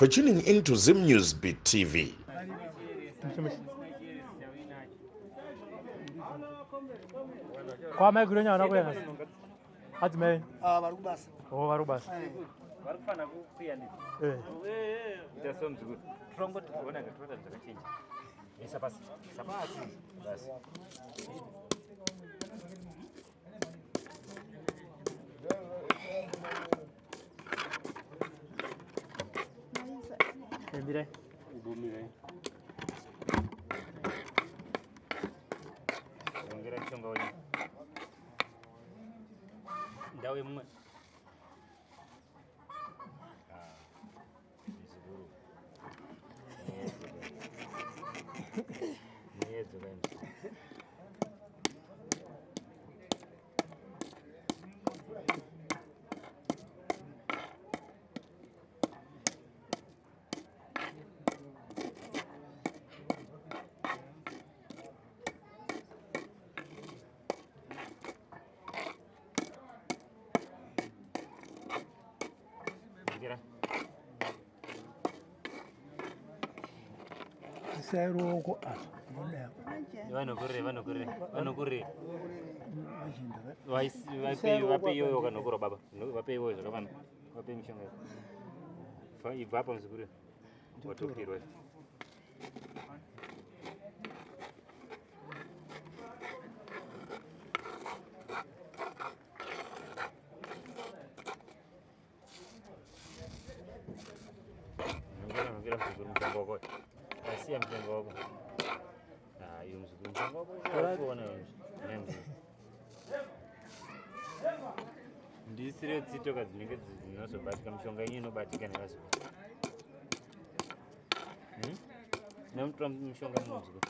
for tuning into Zim News Beat TV. Kwa maigunya wanakwenda adzimai varikubasa varikubasa varikufana kuyani itaso mzukuru tongoti kuona ngatoda zvakachinja isapasi sapasi basi Mire. ongera mshonga wenye ndau imwe mzukuru niedzo vene seroko vanokuri vapeiyoyo kanokura baba vapeiwoyo zvakafana vapei mishonga ibva apa muzukuru watokirwa ngira muzukuru mushonga wako asiya mushonga wako iyo muzukuru mushonga wako kuona ndisire tsitoka dzinenge dzinozobatika mishonga inyi inobatika nevazukuru nemutora mishonga muzukuru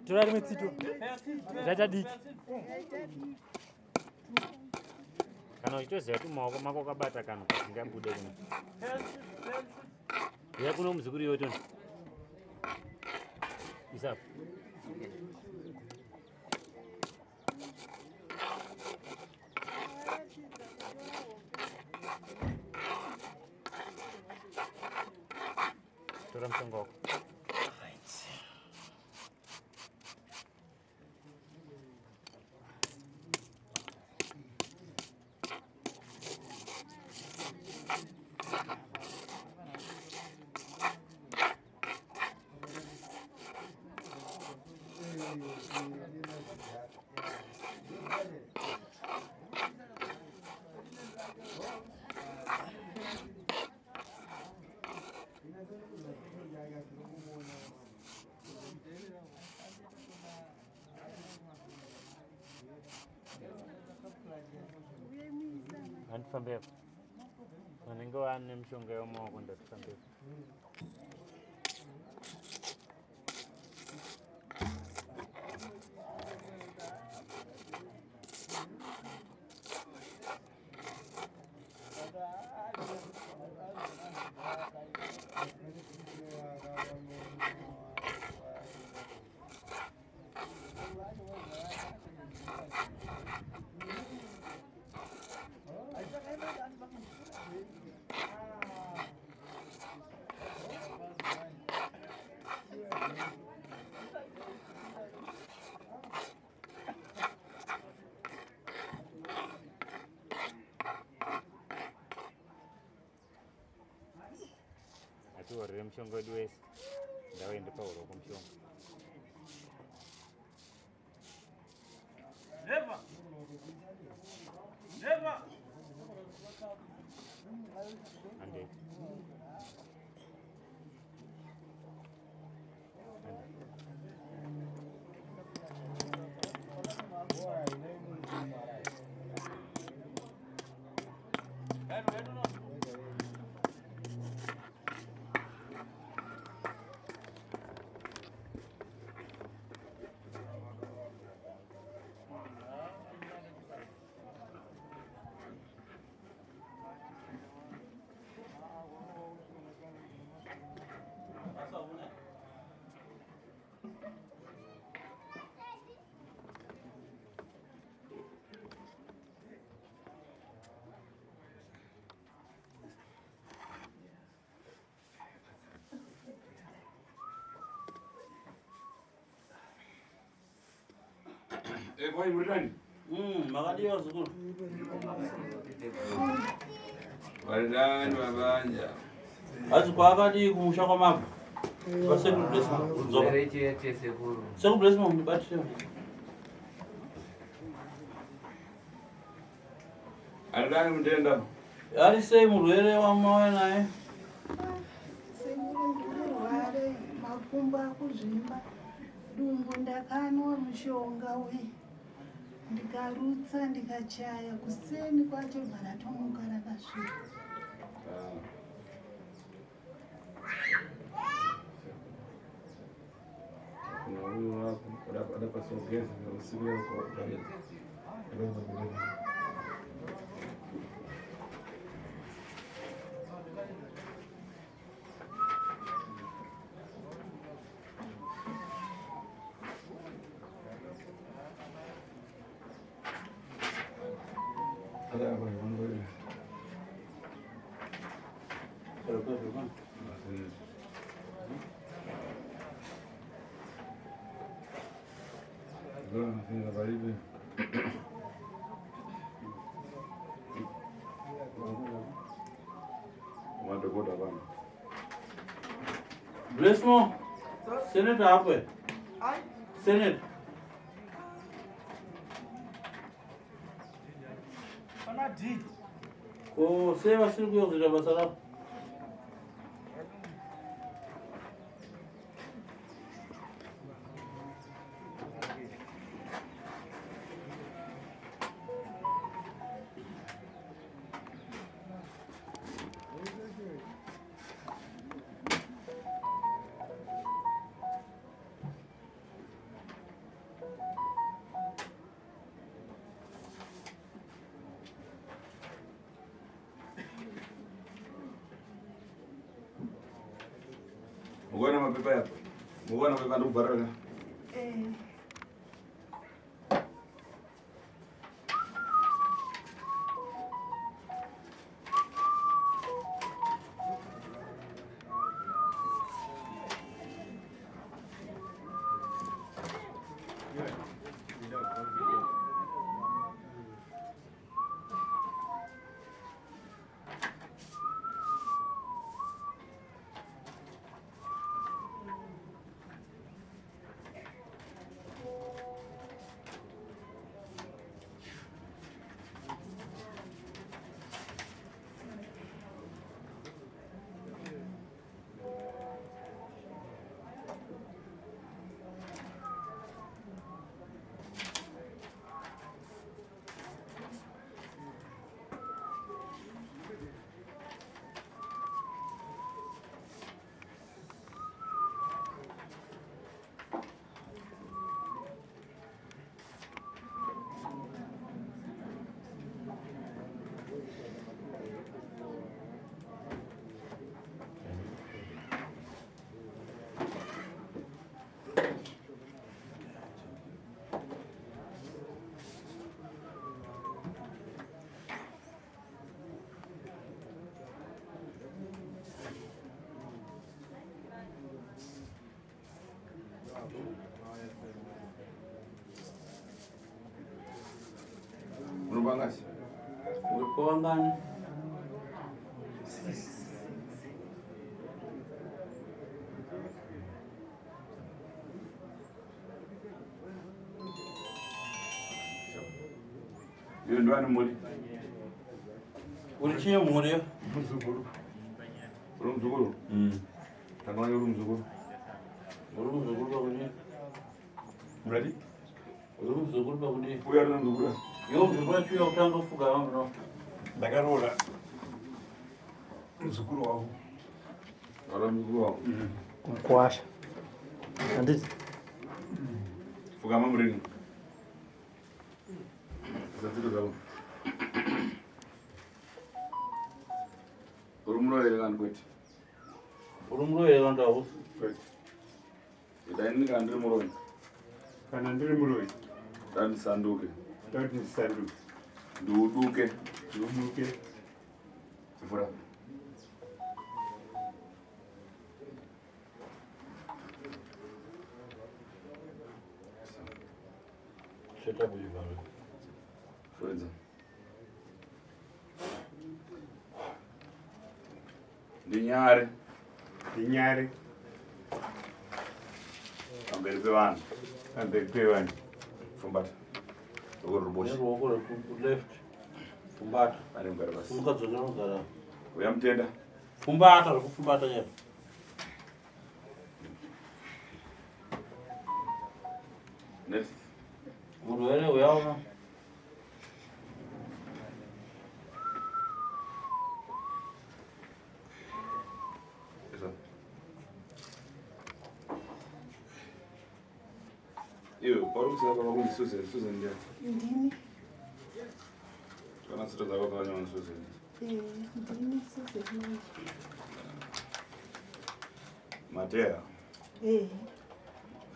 tora rimwe tsito zvaita diki kana uchitoziva kuti maoko mako akabata kanhu kasingabude kuno ya kuno muzukuru iyoto isapo tora mushonga wako andifambepo vanenge vane mishonga yamaoko ndatifambepo atiorere mushonga wedu wese ndauende pauro kumushonga ande Kwa hiyo ndani. Makadi wazukuru. Walidani wabanja. Azi kwa akadi kumusha kwa mama. Basi blessma. Nzoka. Sasa blessma mbibati. Alidani mtenda. Ali sei mulwele wa mwawe naye. Semurware makumbo akuzvimba dumbu ndakanwa mushonga we ndikarutsa ndikachaya kuseni kwacho bvaratomuka rakasvika Na huyu hapo anapasogeza na usiwe kwa karibu. Ada apa yang boleh? Berapa? Ndio baribi. Mwanzo kwa bana. Blessmo. Senate hapo. Senate. Ko seva siku yote ya basara. Mugona mapepa yako. Mugona mapepa ndo baraka. Unubangasi. Ulikuwa ngani? Hiyo ndo ana muli. Ulichia muri? Mzukuru. Mzukuru. Tanwani mzukuru. Mzukuru kwa kuni. Mradi? Mzukuru kwa kuni. Huyo ana mzukuru. Yo mzukuru chuo utanga fuga wangu no. Dagarola. Mzukuru wao. Wala mzukuru wao. Kumkwasha. Anditi. Fuga mamrini. Zatito zao. Urumuro ile kan kweti. Urumuro ile ndo awu. Kweti. Idaini kan ndiri muroi. Kana ndiri muroi. Dan sanduke. Dodi sandu. Duduke. Dumuke. Sifura. Shut up, you Friends. Dinyare. Dinyare. Amberi pevan. Amberi pevan. Fumbata. Uruboshi. Left. Fumbata. Ari mugara basi. Mukadzokera mugara. Uyamtenda. Fumbata, kufumbata ya. Next. Murwere uyaona. Iyo, paro kusema kama kundi Susan ndio. Ndini. Kana sita zako kwa nyama Susan. Ndini Susan. Matea.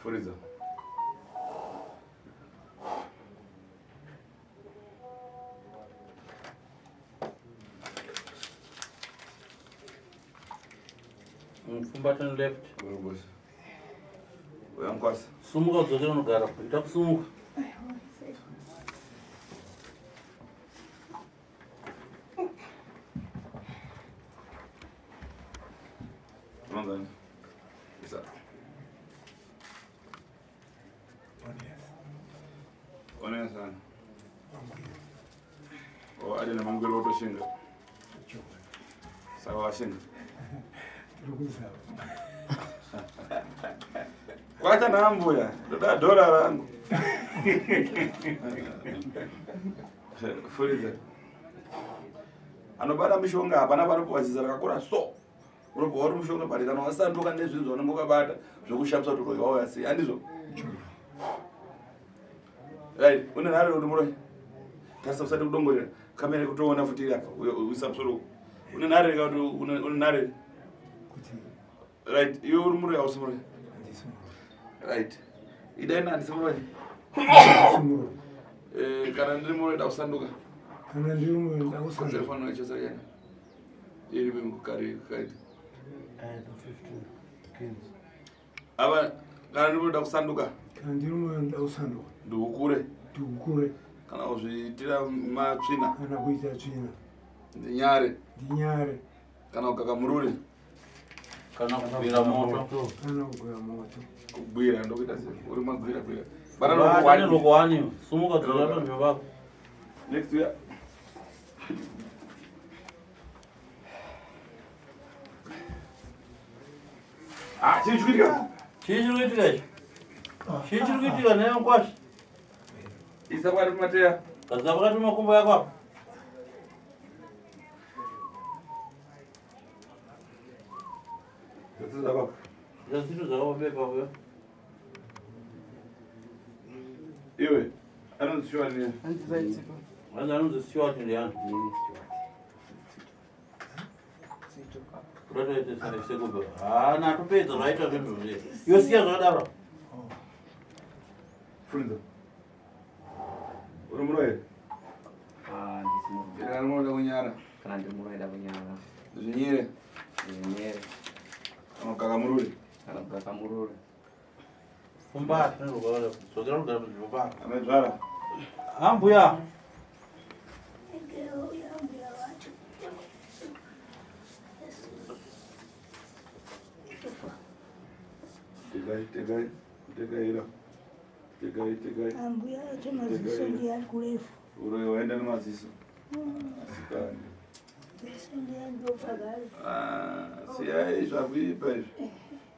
Furiza. Fumbata left. Uruboshi. Uyamkwasa. Sumuka udzokera mugara. Ita kusumuka. Mangani. Isa. Onea sana. O aje na mangwiro otoshinga. Sawa washinga. Kwacha na ambuya. Doda dola rangu. Furiza. Anobada mishonga hapana panopo wachizara kakura so. Unopo wari mushonga bari kana wasanduka nezvinhu zvaunongokabata zvokushamisa kuti uroyi wauya sei handizvo. Right, une nhare uri muroyi. Tarisa usati kudongorera. Kamera kutoona futi apa. Uisa musoro. Une nhare kuti une nhare. Right, iwe uri muroyi ausi muroyi. Right. Idai nani simuroyi? Kana ndiri muroyi ndakusanduka. Kana ndiri muroyi ndakusanduka. Telefoni wachesa yana. Iri bimukari kaiti. Aba kana ndiri muroyi ndakusanduka. Kana ndiri muroyi ndakusanduka. Ndukure. Ndukure. Kana uzviitira matsvina. Kana kuita tsvina. Ndinyare. Ndinyare. Kana ukaka mururi. Kana kubvira moto. Kana kubvira moto. Kubvira ndokuita sei? Uri magwira gwira. Bara lokwani. Sumuka udzokera panzvimbo pako. Next year. Chii chiri kuitika? Chii chiri kuitika ichi? Chii chiri kuitika naye Nkwasha? Isa pakati pamateya. Tarisa pakati pemakumbo yako apa. Zvitsiza pako. Zvitsiza zvakabeba uyo. Iwe, anonzi Stewart ndiye. Anonzi Stewart ndiani? Kutoite sekubva. Natopedza zvaita zvinhu zvese. Yosiya zvakadaro. Furiza. Uri muroyi? Ndisi muroyi. Kana muroyi kunyara. Kana ndiri muroyi kunyara. Zvinyere. Zvinyere. Kana kukaka mururi. Kana kukaka mururi. Fumbata nerugare. Dzokera mugara panzvimbo pako. Amedzvara. Ambuya. Tegaira. Ambuya acho maziso ndiari kurefu. Uroyi waenda nemaziso. Asikani. Ziso ndiari ndopfagare. Siyai zvakuipa izvi.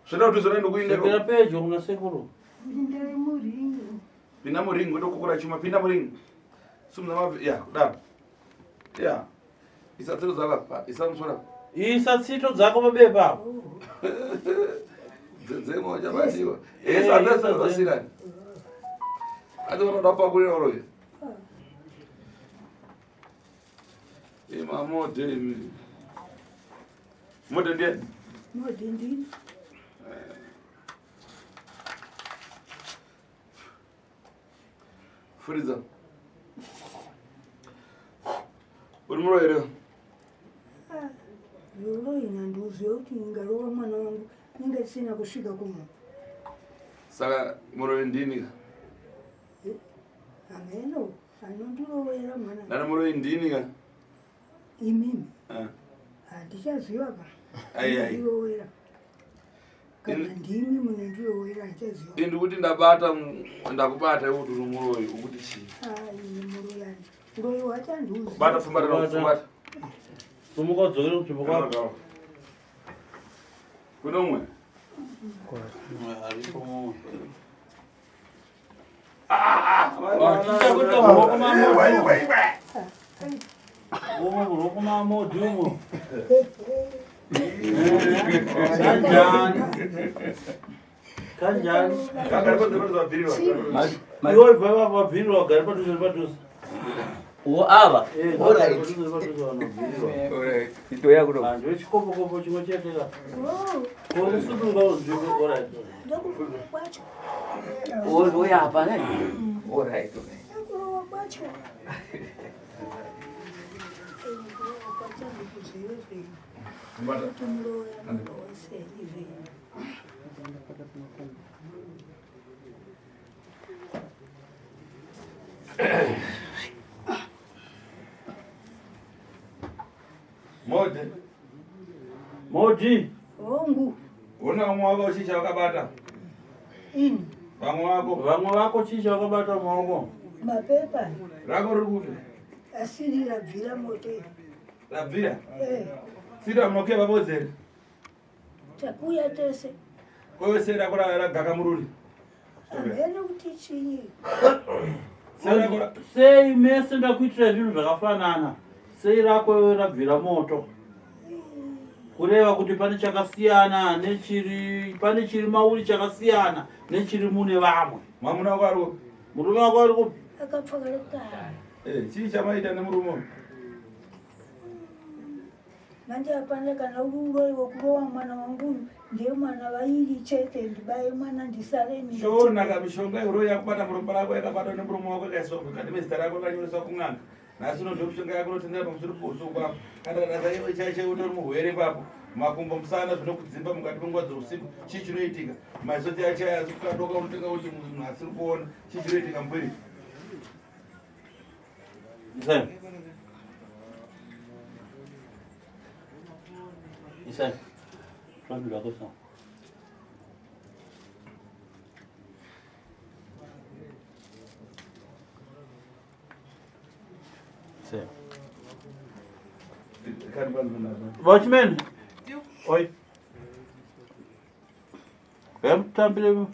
Zvinoda kuti zvoenda kuindeko. Sekera pedyo kuna sekuru. Ndari muringi. Pinda muringi wotokokora chuma. Pinda muringi. Sumudza mabvi. Ya, kudaro. Ya. Isa tsito dzako. Isa musora. Isa tsito dzako pabepa apo. Dzemo chabadiwa. Esa ndasa vasirani. Ati unoda pakurira uroyi. Ima mode. Mode ndiye? Mode ndini. Furiza. Uri muroyi ere? Uroyi nandiuziva kuti ngarova mwana wangu ninge tisina kusvika kuno. Saka muroyi ndini ka? Ameno, anondirovera mwana. Nana muroi ndini ka? Imimi. Ah. Handichaziva ka. Ai. Anondirovera. Kana ndimi munondirovera handichaziva. Indi kuti ndabata ndakubata iwe kuti muroi ukuti chii? Muroyani. Muroyi wachandiuziva. Bata fumbata. Sumuka udzokere kuchimbo kwako. Kuno umwe? Aripo mumwe. Urokumamodhumo. Kanjani? Iwe bva vabvirirwa wagare padhuze. Ava. Itoya kudo. Andu wechikopo chimwe chete ka. Komusunga uzviko alright. Oya apa ne? Alright. Modi. Ongu. Una umwe wako chicha wakabata? Ini. Vamwe vako chicha wakabata maoko? Mapepa. Rako riri kuti? Asiri rabvira moto. Rabvira? Sira munoke vabodzere? Takuya tese. Kowe sera kura ragaka mururi? Amene kuti chinyi. Sei mese ndakuitira zvinhu zvakafanana. Sei rako rabvira moto. Kureva kuti pane chakasiyana pane chiri mauri chakasiyana nechiri mune vamwe. Mwamuna wako ari kupi? Murume wako ari kupi? Akapfakarika. Chii chamaita nemurume? Manje hapana kana ururoi wokurova mwana wangu ndiye mwana vairi chete ndibaye mwana ndisareni. Shona mishonga iroi yakubata murumba rako yakabatwa nemurume wako ikaiswa mukati mezita rako rakanyoreswa kun'anga. Nasi unozve mishonga yako inotendera pamusoro pousu kwako. Kana iwe chaiche utori muhwere papo. Makumbo musana zvinokudzimba mukati menguva dzeusiku. Chii chinoitika? Masoti achaya asikukadoka unotenga kuti munhu asiri kuona. Chii chinoitika mburi? Isai. Twandu lako sawa. Watchman. Oi. Tambile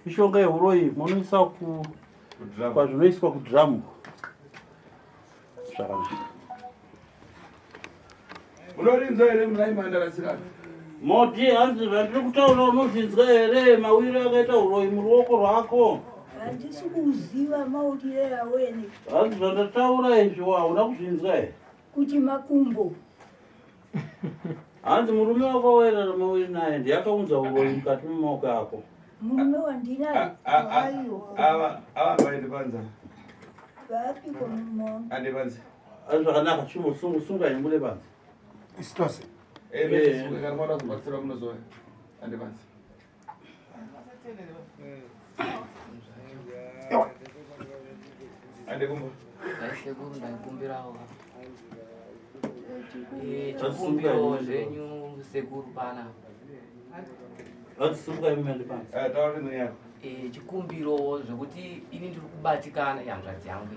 mishonga yehuroi munoisa kwazvinoiswa kudhamu. Zvakanaka. Unorinzwa here munaimhandarasikana? Moti hanzi zvandiri kutaura unozvinzwa here mawiro akaita uroi muruoko rwako? Handisi kuziva maurire awene. Hanzi zvandataura izvo hauna kuzvinzwa here? Kuti makumbo. Hanzi murume wako wairara mawiri naye ndiyakaunza uroi mukati memaoko ako. Murume wandinaye? Ava vaende panza. Vapi komumo? Ande panza. Hanzi zvakanaka sunga imbure panza. Isitose. Kana mwana kubatsira munozoya. Ande panza. Ande kumba. Sekuru ndaikumbirawo. Chikumbiro zvenyu sekuru pana. Sunga imende panza. Tauri nini yako? Chikumbiro zvekuti ini ndiri kubatikana yanzvadzi yangu.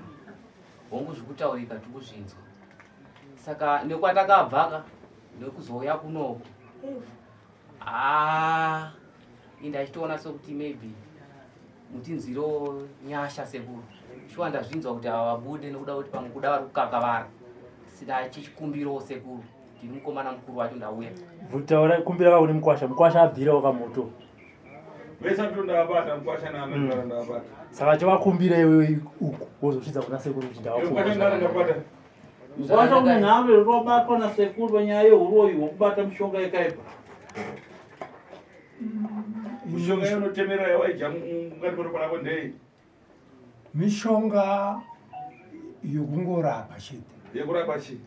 Hongu zvekutaurika tiri kuzvinzwa. Saka nekwatakabvaka nekuzouya kunoko. Ndachitoona sokuti maybe mutinziro nyasha sekuru. Shuwa ndazvinzwa kuti ava vabude nekuda kuti pamwe kuda vari kukakavara. Sida chichikumbiro sekuru. Ndiri mukomana mukuru wacho ndauya. Vutaura kumbira kauri mukwasha abvira wakamoto. Vesa ndabata mukwasha naamendara ndabata. Saka chavakumbira iwe uku wozosvitsa kuna sekuru kuti ndabata. Mukwasha munhave robatwa nasekuru panyaya yehuroi hwokubata mishonga yakaipa. Mishonga inotemera yawaija mukati meropa rako ndei? Mishonga yokungorapa chete. Yekurapa chii?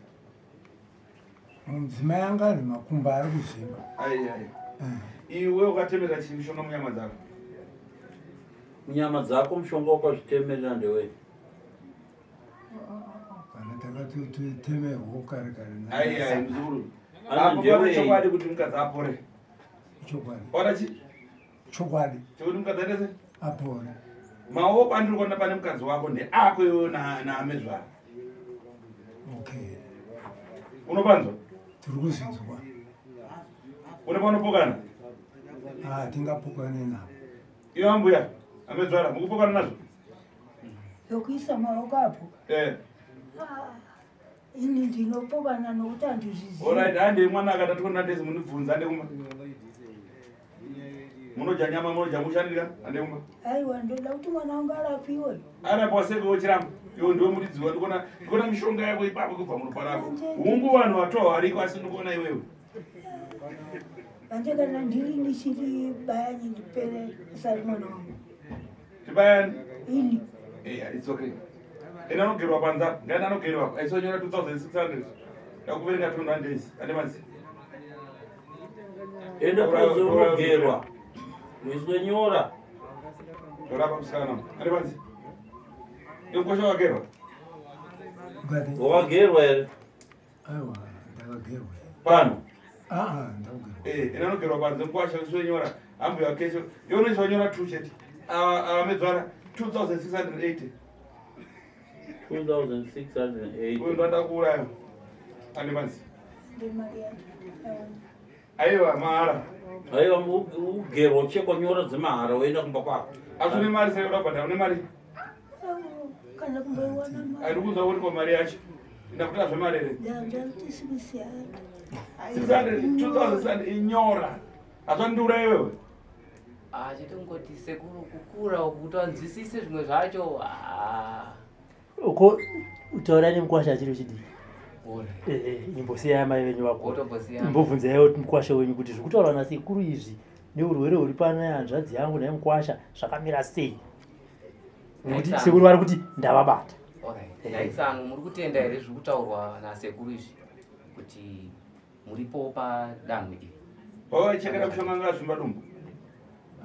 Mudzimai angazi makumbo ari kuzvimba. Iwe ukatemerera chii mishonga munyama dzako? Munyama dzako mushonga wakazvitemerera ndewei? tutemerwo kare kare. Ai muzukuru. Ana Apo ndewe- pane chokwadi kuti mukadzi apore. Chokwadi. Ora chi? Chokwadi. Chekuti mukadzi atese? Apone. Maoko andiri kuona pane mukadzi wako ndeako iwewe naamezvara. Okay. Unopanzwa? Tiri kuzinzwa. Une panopokana? Tingapokane navo. Iwe ambuya amezvara mukupokana nazvo? yokuisa maoko apo Eh. ini ndinopokana nokuti handizvizivi. Alright, hande mwana akati kuna ndezi munibvunza ande kumba. Munoja nyama munoja mushandira ande kumba. Aiwa ndoda kuti mwana wangu arapiwe. Arapo seko ochiramba. Iwe ndiwe mulidziwa ndikona mishonga yako ipapo kubva muroparako. Hungu vanhu vatoa variko asi ndikuona iwewe. Ande kana ndiri ndichiri bayani ndipere isari mwana wangu. Tibayani? Ini. Yeah, it's okay. Ina nogerwa panza, ngani anogerwa. Aisonyora 2600. Yakuverenga 200 days. Ande manzi. Enda pazogerwa. Mwiswenyora. Ora pamusana. Ande manzi. Yokosha wagerwa. Wagerwa ere. Aiwa, ndakagerwa. Pano. Ndakagerwa. Ina nogerwa panza nkwasha kusonyora. Ambu yakesho. Yone sonyora 2 chete. Amedzwara 2680. 2680. Uyu ndo ndakuuraya. Ande manzi. Ndemari yacho. Aiwa mahara. Aiwa ugerwa uchekonyora dzemahara woenda kumba kwako. Azune mari sai urabhadha une mari? Kana kumboiwana mari. Ari kuza uri kwa mari yacho. Ndakuta zve mari ere. Ndati sikusiyana. 2000 inyora. Azondura iwewe. Chitongoti sekuru kukura kuti wanzwisise zvimwe zvacho. Uko utaura nemukwasha chiro chidii? Ore. Imbosiyai mai venyu vako. Otombosiyana. Imbobvunzaiwo mukwasha wenyu kuti zviri kutaura nasekuru izvi neurwere huri pano hanzvadzi yangu naye mukwasha zvakamira sei? Nokuti sekuru vari kuti ndavabata. Ndaitsangu muri kutenda here zviri kutaurwa nasekuru izvi kuti muripo padanho iri? Wawaichekera mushonga ngazvimba dumbu?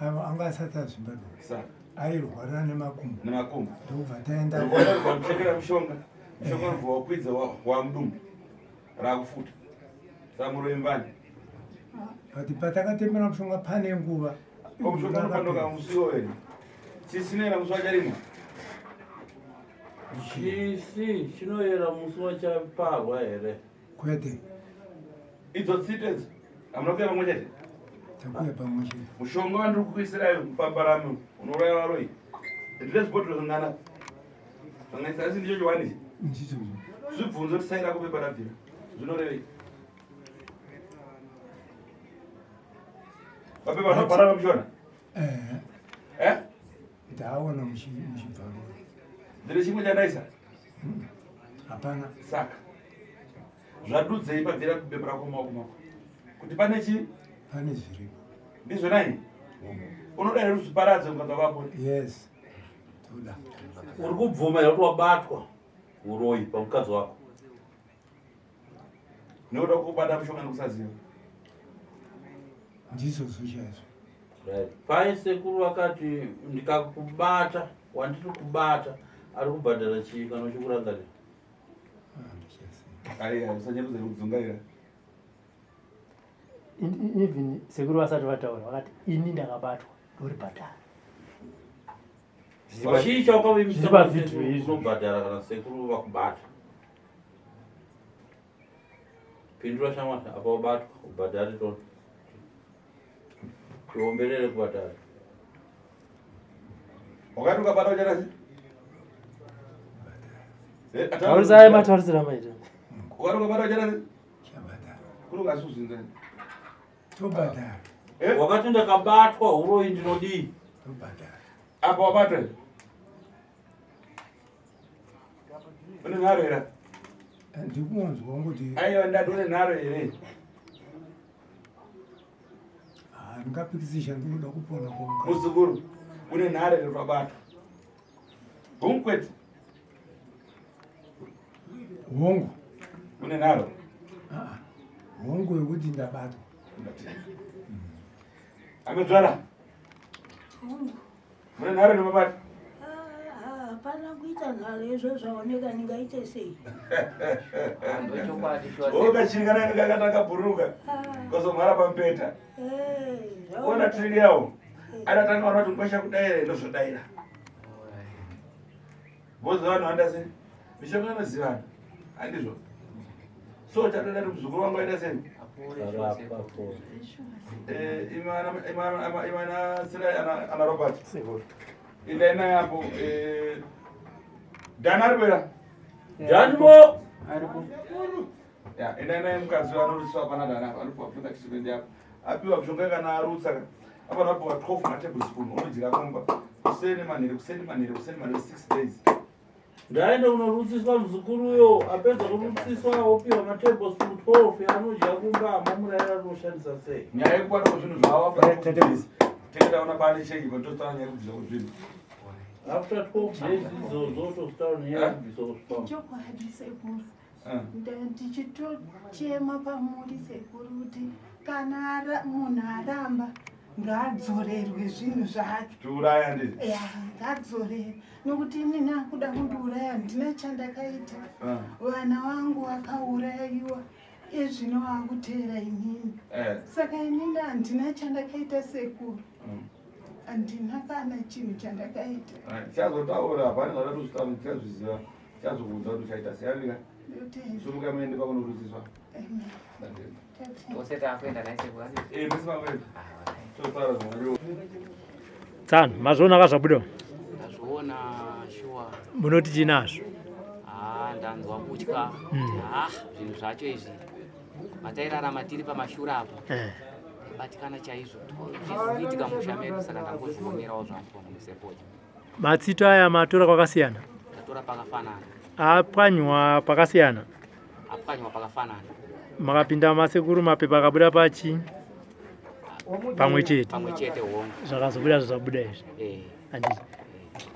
Anga asati azvimba dumbu. Saka airwara nemakumbo. Nemakumbo. Ndobva taenda kuchekera mushonga. Mushonga unobva wakwidza wamudumbu. Rakufuta. Samuroimbani. But patakatembera mushonga pane nguva. Mushonga unofandoka musiwo here. Chisinera musi wacharimwa. Chisi chinoyera musi wachaparwa here. Kwete. Idzo tsitedzi. Hamuna kuya pamwe chete? Takuya pamwe chete. Mushonga wandiri kukuisirayo mupambaramo unouraya varoi. Ndine zvibhotoro zvingana. Zvangaisa asi ndicho chiwanichi. Ndicho. Zvibvunzo tisaira kupepa rabvira. Zvinorevei. Mapepa anobhara pamushona? Ndaona muchibvaro. Ndine chimwe chandaisa? Hapana. Saka zvadudzei pabvira kubepa rako maoko mako. Kuti pane chi? Pane zviripo. Ndizvo nai? Unoda here kuzviparadza mukadzi wako? Yes. Toda. Uri kubvuma here kuti wabatwa uroi pamukadzi wako? Noda kukubata mushonga nekusaziva. Ndizvo zvochaizvo. Pai sekuru vakati ndikakubata wandiri kubata ari kubhadhara chii kana uchikurangarira? Aiya, usanyerudza kudzungaira. Even sekuru vasati vataura vakati ini ndakabatwa ndori bhadhara. Chii chaukavimisa unobhadhara kana sekuru vakubata? Pindura shamwari apa wabatwa ubhadhare tono. Tiomberere kubhadhara. Wakati ukabata uchadasi? Taurisai mataurisira maita. Wakati ukabata uchadasi? Chabhadhara. Kuri ungasuzvinzani? Tobhadhara. Wakati ndakabatwa uroi ndinodii? Tobhadhara. Apa wabata? Une nharo here? Ndikunzwa kuti Aiwa ndati une nharo here? ndingapikisisha ndikuda kupona kwomukadzi. Muzukuru, une nharo here wabata? Humkwete? Hongu. Une nharo? Hongu yekuti ndabatwa. Amedzvara? Mune nharo nemabata? Hapana kuita nhalo izvo zvaoneka ndingaite sei? ndochokwadi ukashirikana nekakataka bhuruka kozomhara pamupeta ona zvaoneka. trili yawo adatanga ona kuti ngwasha kudaira inozvodaira bhozi vanhu vanda sei mishonga inozivana handizvo so chatoda kuti muzukuru wangu aita sei imana sirai ana robert indaina yapo dhani aripera Janimo. indaina mukadzi anoriswa pana dhani apa anopapfunda kishipendi yapo apiwa mishonga kana arutsa apa napiwa 12 matablespoon unodyira komba kuseni manhere 6 days Ndaenda unorutsiswa mzukuruyo apedza kurutsiswa opiwa matablespoon 12 yaanodya kumba amamurayira anoshandisa sei. nyaya yekukwata kwezvinhu zvavo tengetaona pane cheki patotana nyaya yekubvisa kwezvinhu After 12 days izvozvo tostart neyakubvisa kusvika. Chokwadi sekuru. Ndichitochema pamuri sekuru kuti kana munhu aramba ngaadzorerwe zvinhu zvacho. tiuraya ndii Ngaadzorere nokuti inini akuda kundiuraya ndina chandakaita. Vana vangu vakaurayiwa izvino vakuteera inini. Saka inini handina chandakaita sekuru. Handina kana chinhu chandakaita. tichazotaura hapana zvada tozvitaura tichazviziva tichazokuudza kuti uchaita seyavika sumuka muende pakunorutsiswa tose takuenda naye sekuru mesimakuenda totaura zvimwe Tsano, mazviona kazvabuda. ndazviona shuwa Munoti chinazvo. ndanzwa kutya zvinhu zvacho izvi matairarama tiri pamashure apo batikana chaizvo zvizoitika musha medu saka ndangozvionerawo zvangu pamusepoja. Matsito aya matora kwakasiyana. ndatora pakafanana Apwanywa pakasiyana. apwanywa pakafanana Makapinda masekuru mapepa akabuda pachi pamwe chete. pamwe chete hongu Zvakazobuda zvabuda izvi.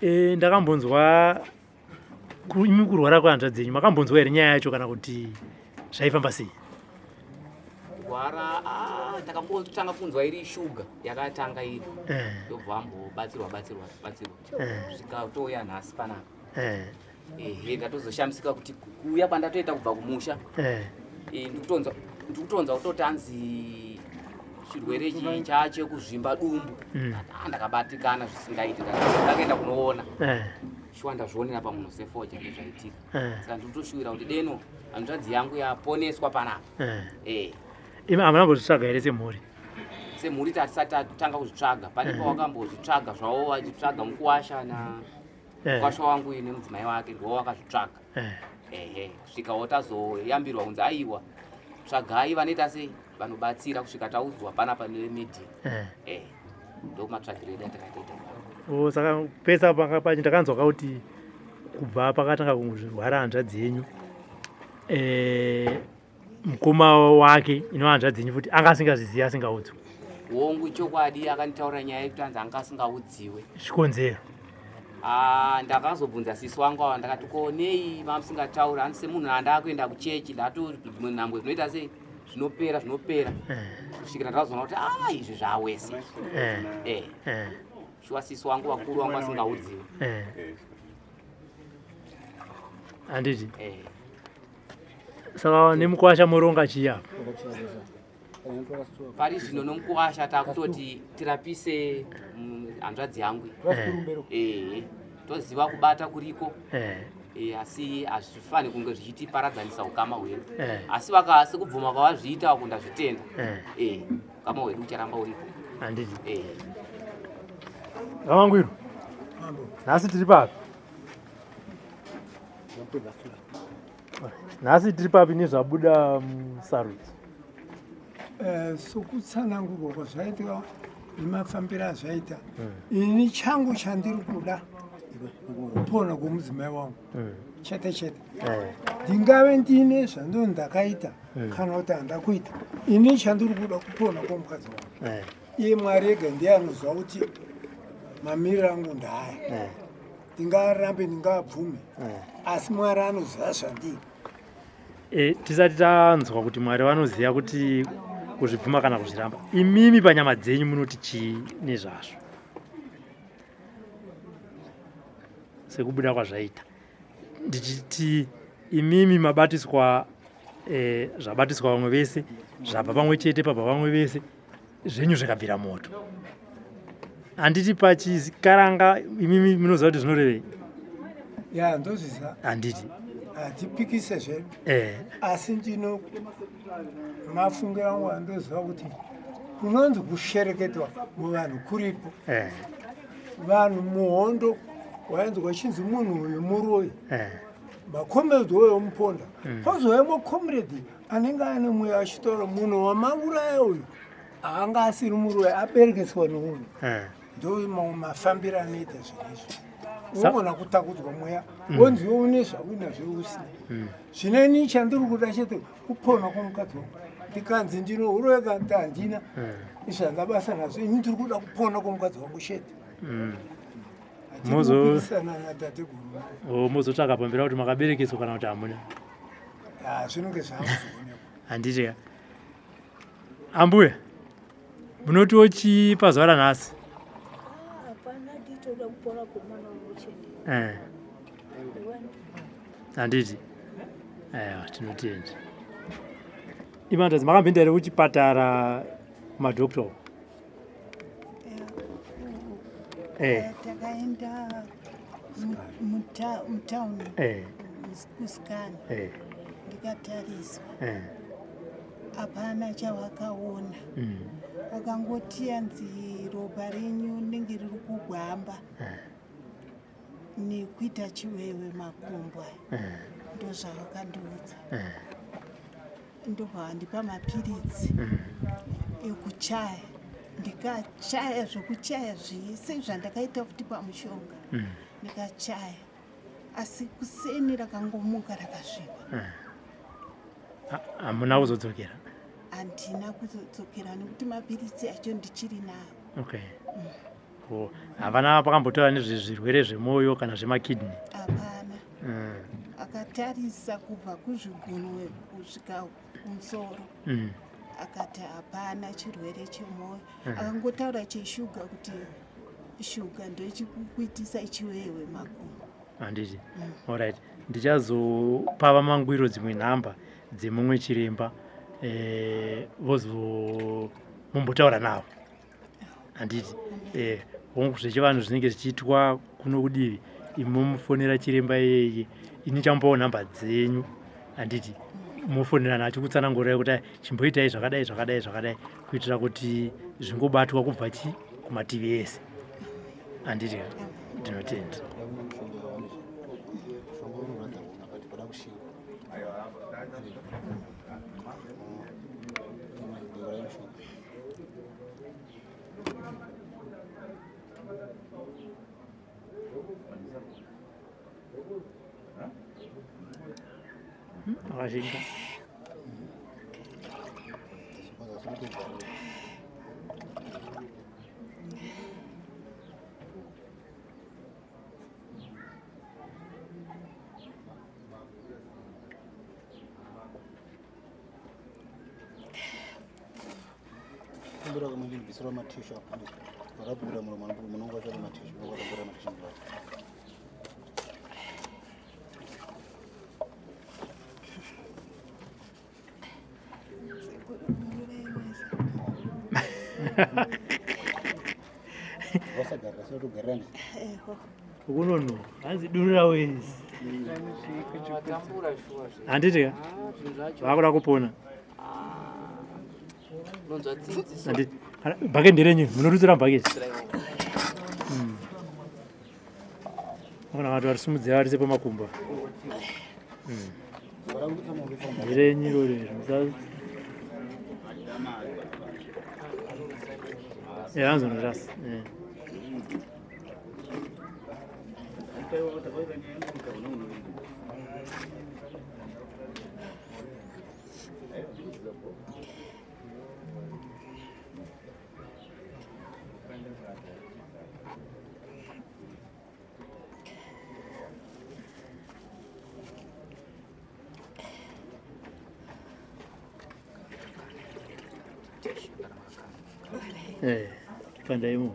Eh. Ndakambonzwa imi kurwara kwehanzva dzenyu makambonzwa here nyaya yacho kana kuti zvaifamba sei? kurwara ndakambotanga kunzwa iri shuga yakatanga iri ndobva ambobatsirwa zvikatoya nhasi panapa ndatozoshamisika kuti kuuya kwandatoita kubva kumusha ndikutonza kutoti anzi chirwere ichi chekuzvimba dumbu ndakabatikana zvisingaiti ndakaenda kunoona shuwa ndazvionera pamunhu sefoja nezvaitika saka ndikutoshuwira kuti deno hanzvadzi yangu yaponeswa panapa. Imi hamuna kuzvitsvaga here semhuri? semhuri tatisati tatanga kuzvitsvaga pane pawakambozvitsvaga zvavo vachitsvaga mukuwasha mukuwasha wangu nemudzimai wake ndiwo wakazvitsvaga kusvikawo tazoyambirwa kunzi aiwa tsvagai vanoita sei vanobatsira kusvika taudzwa panapa nemedia ndomatsvagiro edu atakatoita. Saka pesa panga pachi ndakanzwa kuti kubva pakatanga kuzvirwara hanzvadzi yenyu mukoma wake inova hanzvadzi yenyu futi anga asingazvizivi asingaudzwi. hongu chokwadi akanditaura nyaya yekuti anzi anga asingaudziwe Chikonzero ndakazobvunza sisi wangu ava ndakati ko nei mamusingataura hanzi semunhu andakuenda kuchechi ndatori nhambwe zvinoita sei zvinopera kusvikira ndakazoona kuti izvi zvawese shuwa sisi wangu vakuru wangu asingaudziwe handiti. Saka nemukuwasha muronga chiya pari zvino nomukuwasha takutoti tirapise hanzvadzi yangu toziva kubata kuriko asi hazvifani kunge zvichitiparadzanisa ukama hwedu asi vakasi-kubvuma kwavazviita kundazvitenda ukama hwedu ucharamba uriko. handiti. Kamangwiro nhasi tiri papi? Nhasi tiri papi nezvabuda musarudzi? Sokutsanangurwa kwazvaitwa nemafambiro azvaita ini changu chandiri kuda kupona kwomudzimai wangu chete ndingave ndine zvando ndakaita kana kuti handakuita ini chandiri kuda kupona kwomukadzi wangu iye Mwari ega ndiye anoziva kuti mamiriro angu ndaya ndingarambe ndingabvume asi Mwari anoziva zvandiri. Tisati tanzwa kuti Mwari vanoziva kuti kuzvibvuma kana kuzviramba, imimi panyama dzenyu munoti chii nezvazvo? sekubuda kwazvaita ndichiti imimi mabatiswa zvabatiswa vamwe vese zvabva pamwe chete pabva vamwe vese zvenyu zvikabvira moto. Handiti pachikaranga imimi munoziva kuti zvinorevei? Ya ndozviziva. Handiti hatipikise zvedu asi ndino mafungiro angu andoziva kuti kunonzi kushereketwa muvanhu kuripo. Vanhu muhondo wainzi wachinzi munhu uyu muroyi makomredi oyo muponda kozouya komredi anenge ane mweya achitaura munhu wamauraya uyu haanga asiri muroyi aberekeswa nemunhu. Ndo mamwe mafambiro anoita zvinezvi unogona kutakudzwa mweya wonziwe une zvaunazve usina. Zvineni chandiri kuda chete kupona kwomukadzi wangu ndikanzi ndino uroyi kanti handina zvandabasa nazvo ini ndiri kuda kupona kwomukadzi wangu chete. Mozotsvaka pambira kuti makaberekeswa kana kuti hamuna? Zvinenge zvakuzoonekwa. Handiti ambuya munotiwo chii pazuva ranhasi? Hapana, nditoda kupona kwemwana wangu chete. Handiti aiwa tinotenda. Imandazi makambinda here kuchipatara kumadhokita uko? Takaenda mutauni kusikani ndikatariswa hapana chavakaona. Vakangoti yanzi ropa renyu rinenge riri kugwamba nekuita chiwewe makumbo ndozvavakandiudza. Ndobva vandipa mapiritsi ekuchaya ndikachaya zvokuchaya zvese zvandakaita kuti pamushonga ndikachaya asi kuseni rakangomuka rakasviba. Hamuna kuzodzokera? Handina kuzodzokera nekuti mapiritsi acho ndichiri nawo. Havana pakambotaura nezvezvirwere zvemwoyo kana zvemakidney? Hapana. Akatarisa kubva kuzvigunwe kusvika kumusoro akati hapana chirwere chemwoyo. Akangotaura cheshuga kuti shuga ndochikukuitisa chiwewe makumbo. Handiti alright, ndichazopa vamangwiro dzimwe nhamba dzemumwe chiremba mumbotaura navo. Handiti hongu zvechivanhu zvinenge zvichiitwa kuno kudivi imi mufonera chiremba iyeye ini chambowo nhamba dzenyu. Handiti mufonera nacho kutsanangurira kuti chimboitai zvakadai zvakadai zvakadai kuitira kuti zvingobatwa kubva kumativi ese. Handiti ndinotenda. Akashinga. Kumbura kama ngini bisura matisho hapo. Barabura munongo cha matisho barabura matisho. Wasa garra sotu garrani. Unono hanzi durira wezi. Handiti vakuda kupona. Bhaketi renyu munorudzira bhaketi. Ona vantu varisimudzira varise pamakumba. Renyu irori hanzonorasa. Pandaimu.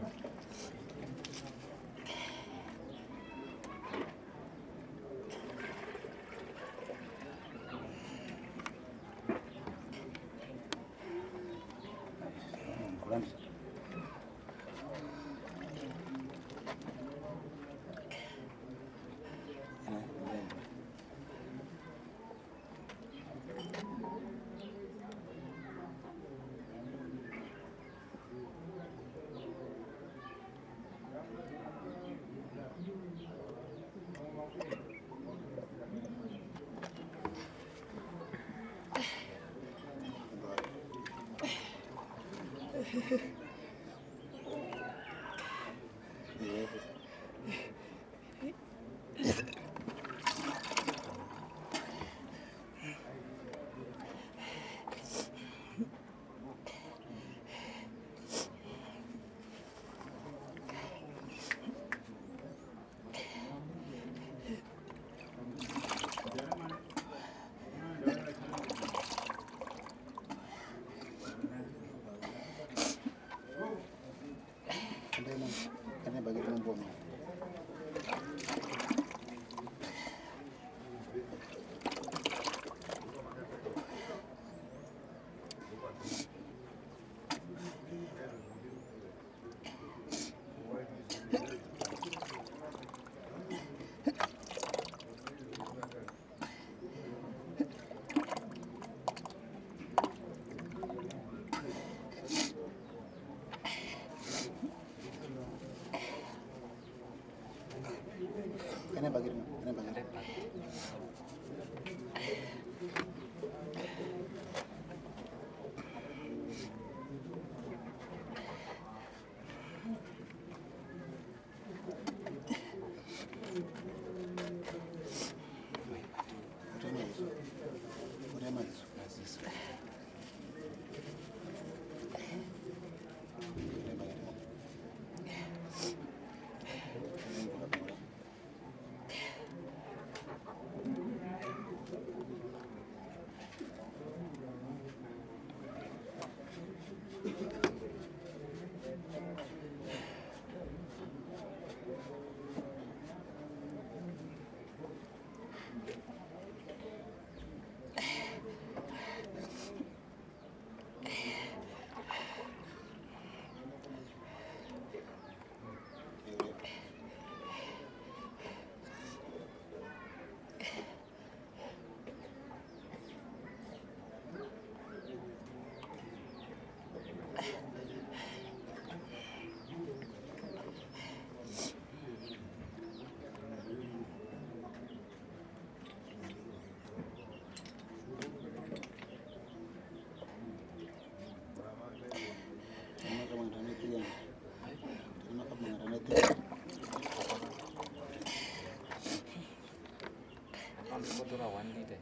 Bottle 1 liter,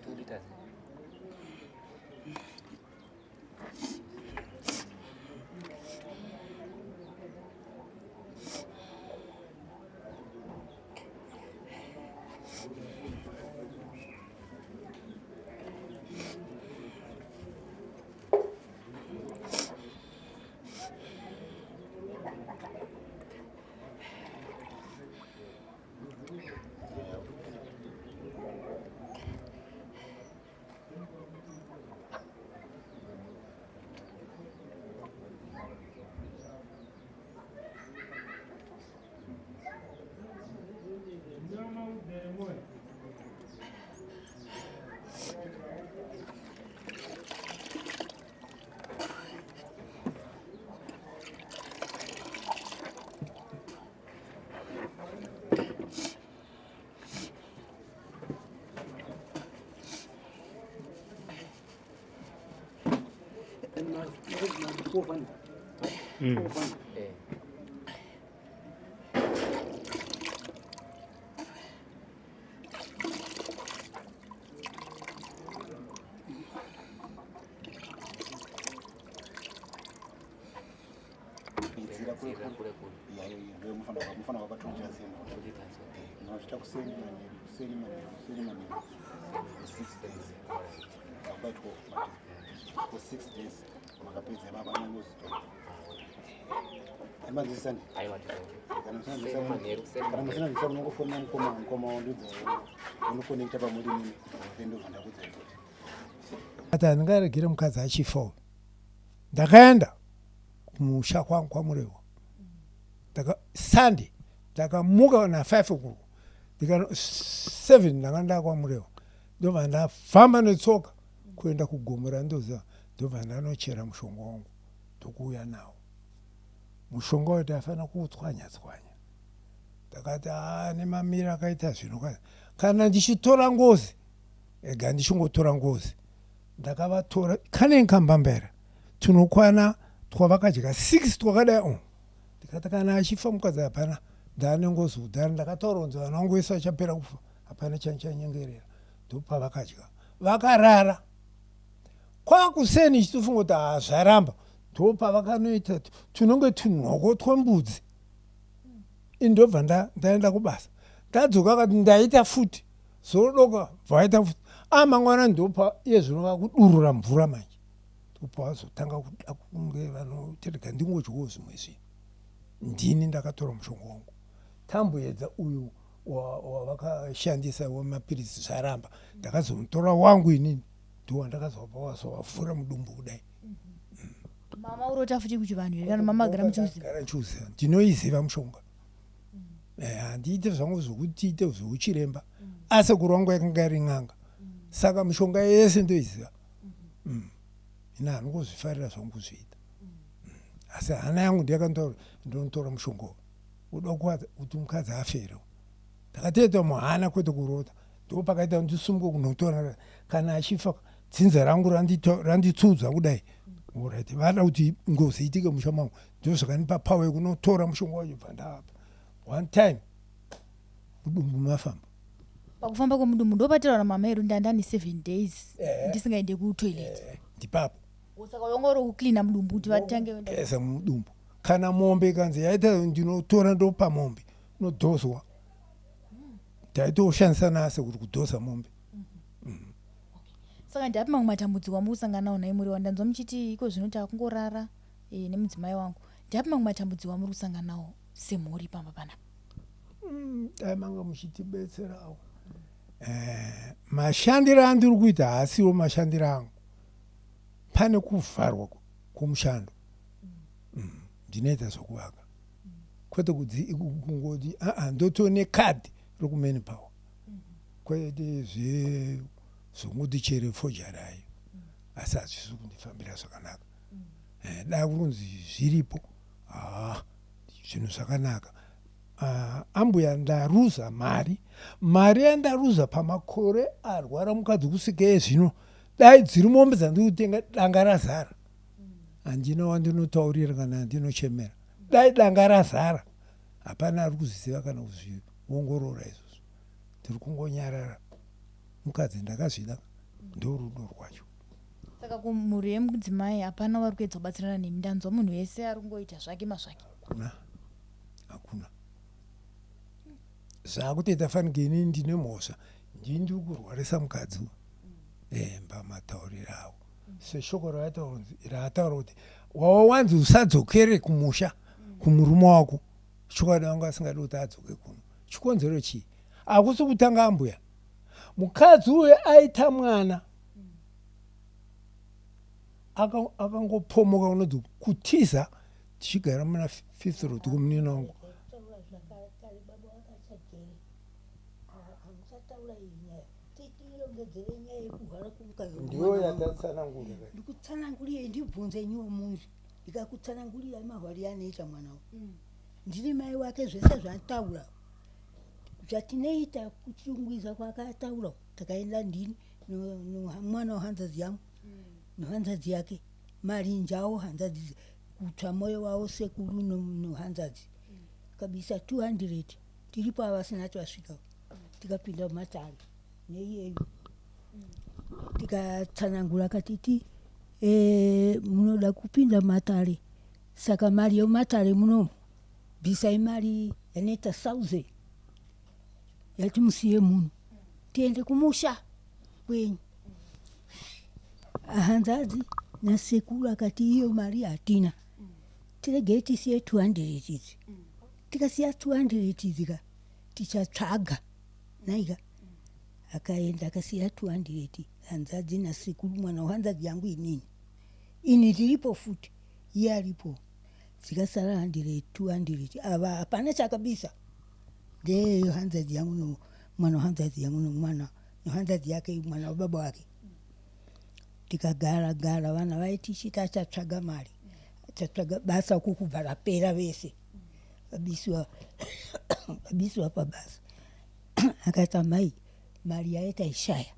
2 liters. Hata ndingaregere mukadzi achifo ndakaenda kumusha kwangu kwamurewa Sunday ndakamuka na 5 o'clock ndika 7 ndakanda kwamurewa ndobva ndafamba netsoka kuenda kugomera ndoza ndobva ndanochera mushonga wangu ndokuuya nawo mushonga wayo tafana kuutswanya tswanya ndakati nemamira akaita zvino kana ndichitora ngozi ega ndichingotora ngozi ndakavatora kane nkambambera tunokwana twavakadya 6 twakadai ndikati kana achifa mukadzi hapana ndane ngozi udhara ndakataura kunzi vana vangu vese vachapera kufa hapana chanichanyengerera ndopavakadya vakarara kwakuseni chitofunga kuti zvaramba ndopavakanoita tunonge tunhoko twembudzi indobva ndaenda kubasa ndadzoka kati ndaita futi zodoka vaita futi mangwana ndopa iye zvinova kudurura mvura manje ndopa vazotanga kuda kunge vanotereka ndingodyawo zvimwe zvinhu ndini ndakatora mushonga wangu tamboedza uyu wavakashandisa wemapirisi zvaramba ndakazomutora wangu inini ndowandakazovavhura mudumbu kudai. Mama urota futi kuti vanhu kana mama agara muchiuziva ndinoiziva mushonga handiite zvangu zvokuti ite zvouchiremba asi kurwangu yakanga iri n'anga saka mishonga yese ndoiziva ina hanongozvifarira zvangu kuzviita asi hana yangu ndiyakandinotora mushonga uda kuti mukadzi afere takateta muhana kwete kurota ndo pakaita ndisumuke kunotora kana achifa dzinza rangu randitsudza kudai orati vada kuti ngozi itike musha mangu ndozvakanipa pawe yekunotora mushonga wacho bva ndapa one time mudumbu mafamba pakufamba kwemudumbu ndopatiraura mama yedu ndandani 7 days ndisingaende kutoilet ndipapo saka yongoro kucleana mudumbu kuti vatange esa mudumbu kana mombe kanzi yaita ndinotora ndopa mombe unodhoswa taitoshandisa nase kuti kudhosa mombe saka ndapi mamwe matambudziko amusangana nawo naye muri wandanzwa muchiti iko zvino takungorara nemudzimai wangu ndapi mamwe matambudziko amuri kusangana nawo semhuri pamba panapa dai manga muchitibetserawo mashandiro andiri kuita haasiwo mashandiro angu pane kuvharwa kumushando ndinoita zvokuvaka kwete kungoti ndotone kadhi rokumeni power kwete zvongoti chere fojarayo asi hazvisi kundifambira zvakanaka da kunzi zviripo zvinhu zvakanaka ambuya ndaruza mari yandaruza pamakore arwara mukadzi kusvike zvino dai dziri mombe dzandiri kutenga danga razara handina wandinotaurira kana handinochemera dai danga razara hapana ari kuziziva kana kuzviongorora izvozvo tiri kungonyarara mukadzi ndakazvida ndorudo rwacho saka kumhuri yemudzimai hapana vari kuedza kubatsirana nemi ndanzwa munhu wese ari kungoita zvake mazvake hakuna zvakutoita fanike ini ndine mhosva ndiri kurwarisa mukadzi mbamatauriro avo seshoko raataura kuti wawa wanzi usadzokere kumusha kumurume wako chokwadi wangu asingadi kuti adzoke kuno chikonzero chii akusi kutanga ambuya mukadzi uye aita mwana akangopomoka unodzi kutiza tichigara muna 5th road kumunina wangu ndiyo yatatsanangurira ndikutsanangurira ndibvunze nyuwo munhu ndikakutsanangurira mahwari anoita mwana ndiri mai wake zvese zvataura zvatinoita kuchingwiza kwakataura takaenda ndini mwana wahanzadzi yangu nohanzadzi yake marinjawo hanzadzi kutsva moyo wavo sekuru nohanzadzi kabisa 200 tiripo avasina twasvika tikapinda mumatare neiyeyu tikatsanangura katiti munoda kupinda matare saka mari yemumatare munomu bvisai mari yanoita 1000 yati musiye munhu tiende kumusha kwenyu hanzadzi nasekuru akati iyo mari hatina tiregei tisiye 200 idzi tikasiya 200 idzika tichatsvaga naika akaenda akasiya 200 hanzadzi nasekuru mwana wahanzadzi yangu ini tiripo futi iye aripo dzikasara 200 ava hapana chakabisa ndeyo hanzadzi yangu mwana wahanzadzi yangu nomwana nohanzadzi yake mwana wababa wake tikagara vana vaitichita achatsvaga mari achatsvaga basa kukubva rapera vese babisiwa pabasa akati mai mari yaye taishaya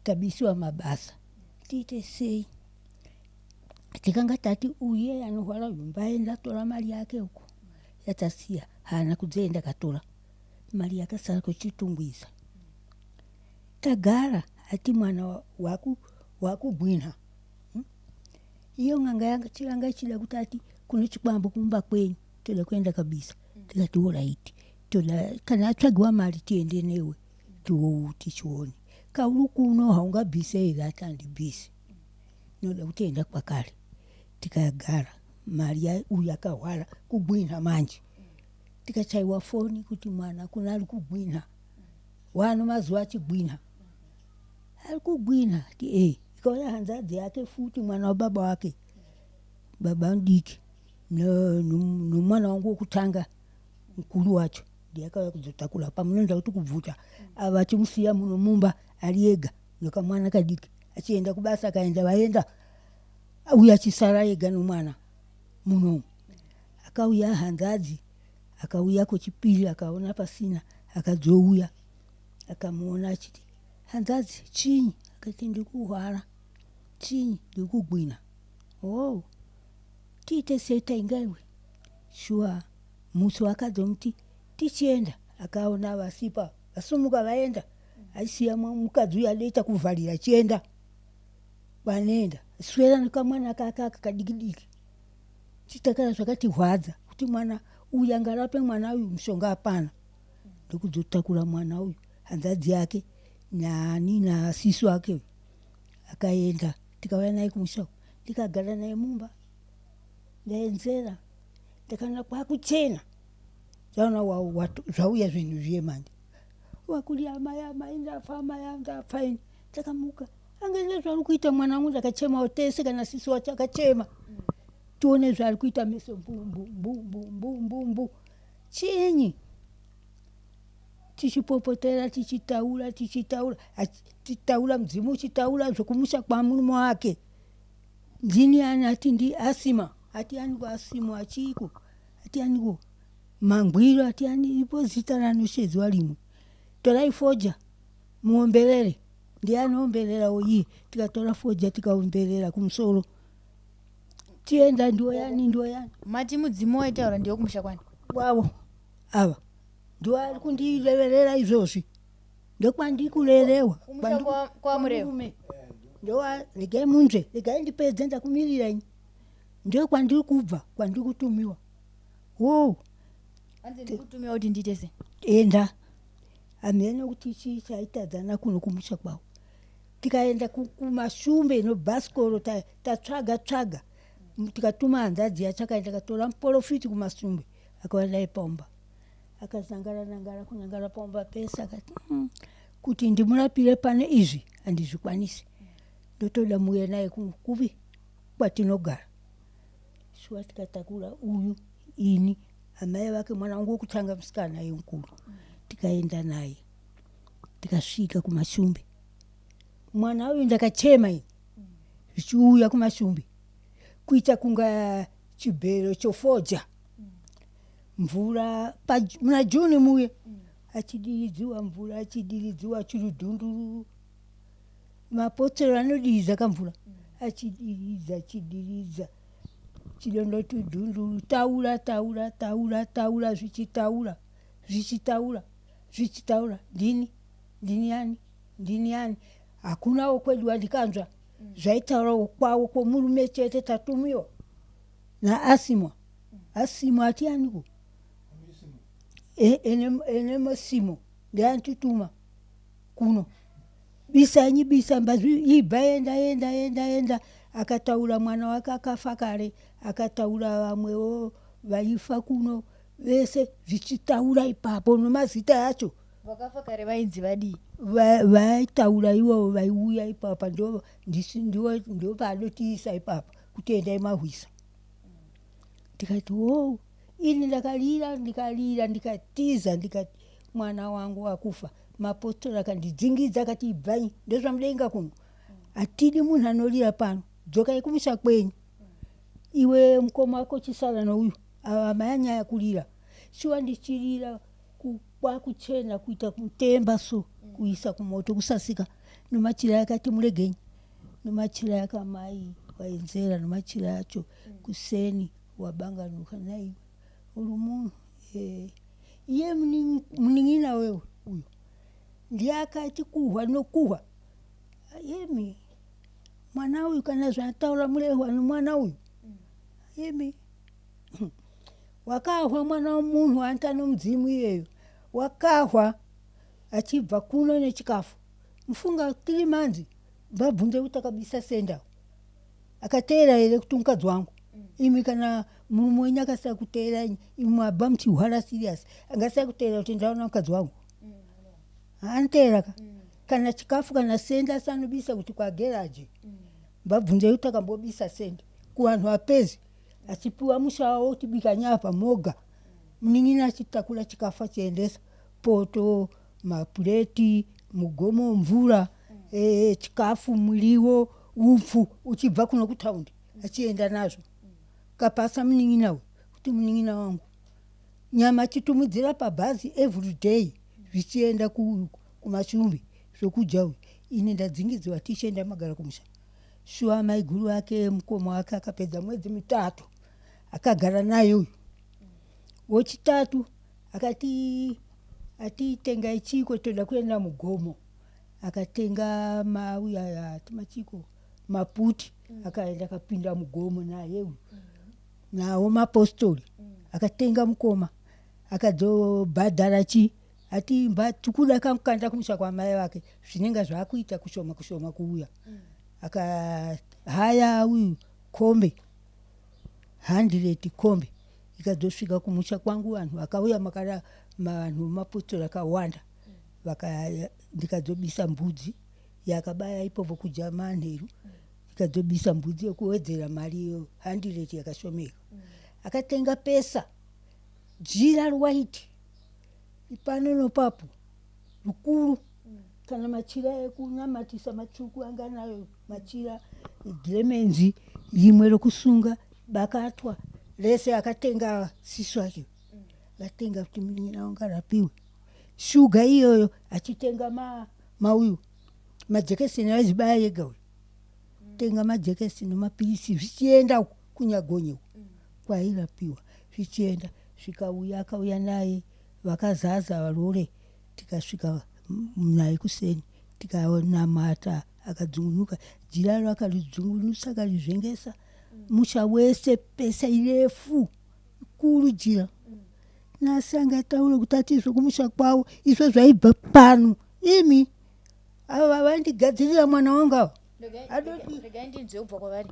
tabisiwa mabasa tiite sei tikanga tati uye anorwara yumbaenda tora mari yake huko yatasiya hana kudzienda katora mari yakasara kuchitungwiza tagara ati mwana wakugwinha iyo ng'anga yanga chiranga ichida kuti ati kuno chikwambo kumba kwenyu toda kuenda kabisa tikati oraiti toda kana atsvagiwa mari tiende newe tichione kauri kuno haungabhise here ati handibhisi noda kutienda kwakare tikagara mari uyu akahwara kugwinha manje tikachaiwa foni kuti mwana kuna ari kugwinha wano mazuva achigwinha ari kugwinha ti ikaona hanzadzi yake futi mwana wababa wake baba mudiki nomwana wangu wokutanga mukuru wacho ndiakauya kudzotakura pamunoenda kuti kubvuta ava achimusiya muno mumba ari ega nokamwana kadiki achienda kubasa akaenda vaenda uye achisara ega nomwana munomu akauya hanzadzi akauya kuchipiri akaona pasina akadzouya akamuona achiti hanzvadzi chinyi, akati ndikuhwara. Chinyi? Ndikugwina. Oh, tiite sei taingaiwe? Shuwa musi wakadzomuti tichienda, akaona vasipa vasumuka vaenda, aisiya mukadzi uyu adoita kuvharira chienda vanoenda swera nekamwana kaka kadikidiki. Chitakara zvakatirwadza kuti mwana uyu angarape mwana uyu mushonga hapana. Ndokudzotakura mwana uyu hanzvadzi yake nani nasisu wake akaenda, tikauya naye kumusha, tikagara naye mumba, ndaenzera ndakaona kwakuchena, ndaona zvauya zvinhu zvemandi wakuri amai ndafa, ndafa ini. Takamuka angene zvari kuita mwana wangu, ndakachema tese kana sisi wacho akachema. Tuone zvari kuita meso mbu. Chinyi? Tichipopotera tichitaura mzimu uchitaura zvokumusha kwa murume wake. Ndini ani? Ati ndi asima. Ati aniko asimo achiko. Ati aniko mangwiro. Ati ani ipo zita ranoshedziwa rimwe. Torai foja muomberere. Ndiani omberera oyi? Tikatora foja tikaomberera kumusoro. Tienda ndio yani. Mati mudzimu waitaura ndio kumusha kwani? Wavo ava ndio ari kundireverera izvozvi, ndokwandikurelewa kwa murevu. Ndio regai munzve, regai ndipedze ndakumirira ini, ndio kwandiri kubva, kwandiri kutumiwa. Wo anze ndikutumiwa kuti ndiite se enda amene kuti chaitadzana kuno kumusha kwawo. Tikaenda kumashumbe nobhasikoro tatsvaga tikatuma hanzvadzi yachakaenda akatora muporofiti kumasumbe akawanai paumba, akazangara kunangara paumba pese, akati kuti ndimurapire pane izvi handizvikwanisi, ndotoda muye naye kuvi kwatinogara. Shuwa tikatakura uyu ini amai vake mwana wangu wokutanga musikana ye mukuru, tikaenda naye tikasvika kumashumbe. Mwana uyu ndakachema ini zvichiuya kumashumbe kuita kunga chibhero chofoja. Mvura muna Juni muye achidiridziwa mvura, achidiridziwa chirudhunduru, mapotero anodiriza kamvura, achidiridza chidondoti dhunduru, taura zvichitaura ndini yani. Hakuna wokwedu wandikanzwa, zvaitaura kwawo kwomurume chete. Tatumiwa naasimwa. Asimwa ati aniko ene masimo ndiantituma kuno, bisa mbazvi ibva enda. Akataura mwana wake akafa kare, akataura vamwewo vaifa kuno, vese zvichitaura ipapo nomazita yacho. Vakafa kare vainzi vadii? Vaitaura ivo vaiuya ipapa, ndio padotiisa ipapa kuti endai mahwisa. Tikati oh, ini ndakalira ndikatiza, ndikati mwana wangu akufa. Mapostori akandidzingidza akati ibvai, ndozvamudenga kuno, atidi munhu anorira pano, dzokai kumusha kwenyu. Iwe mukoma wako chisara nouyu, ava mayanyaya kurira. Shuwa ndichirira kwakuchena kuita kutemba so, kuisa kumoto kusasika. Nomachira yakati muregenyi, nomachira yakamai waenzera, nomachira yacho kuseni wabanganuka naye urumu. Iye muning'ina wewe uyu ndiye akati kuhwa nokuhwa. Yemi mwana uyu kana zvataura murehwa nomwana uyu. Yemi wakahwa mwana womunhu anta nomudzimu iyeyo, wakahwa achibva kuno nechikafu. Mufunga 3 manzi babvunze kuti akabisa senda, akateera here kuti mukadzi wangu. Imi kana murume wenyu akasai kuteera, imi abva muchihwara siriasi, angasai kuteera kuti ndaona mukadzi wangu? Anoteera kana chikafu kana senda sanobisa kuti kwageraji. Babvunze kuti akambobisa senda kuvanhu vapezi, achipiwa mushawa woti bika nyapa moga. Muning'ina achitakura chikafu achiendesa, poto, mapureti, mugomo, mvura, chikafu, muriwo, upfu, uchibva kuno kutaundi achienda nazvo. Kapasa muning'ina we kuti muning'ina wangu, nyama chitumudzira pabhazi every day, zvichienda kumashumbi zvokujawi ini ndadzingidziwa tichienda magara kumusha. Shuwa maiguru ake mukoma wake akapedza mwedzi 3 akagara naye uyu. Wechitatu akati tengai chiko toda kuenda mugomo, akatenga mauya machiko maputi akaenda akapinda mugomo naye uyu. Nawo mapostori akatenga mukoma akadzobhadhara ati tukуда kamukanda kumusha kwa mai wake zvinenge zvakuita kushoma kuuya. Akahaya uyu kombe 100 kombe ikadzosvika kumusha kwangu vanhu vakauya makara vanhu mapostori akawanda ndikadzobisa mbudzi yakabaya ipopo kuja manheru ikadzobisa mbudzi yekuwedzera mari 100 yakashomeka. Akatenga pesa jira rwaiti ipano nopapo rukuru kana machira ekunamatisa matsvuku anga nayo machira giremenzi rimwe rokusunga bakatwa rese akatenga sisu acho akatenga kuti munin'ina wanga rapiwe. Shuga iyoyo achitenga mauyu majekiseni aizibaya yega uyu tenga majekiseni mapirisi zvichienda kunyagonye kwairapiwa zvichienda zvikauya akauya naye vakazaza varore tikasvika naye kuseni tikanamata akadzungunuka jira raro akaridzungunusa akarizvengesa musha wese pesa irefu ikuru jira nasi angataura kuti atizvo kumusha kwavo izvo zvaibva pano imi ava vandigadzirira mwana wanga regai ndinzwe kubva kwavari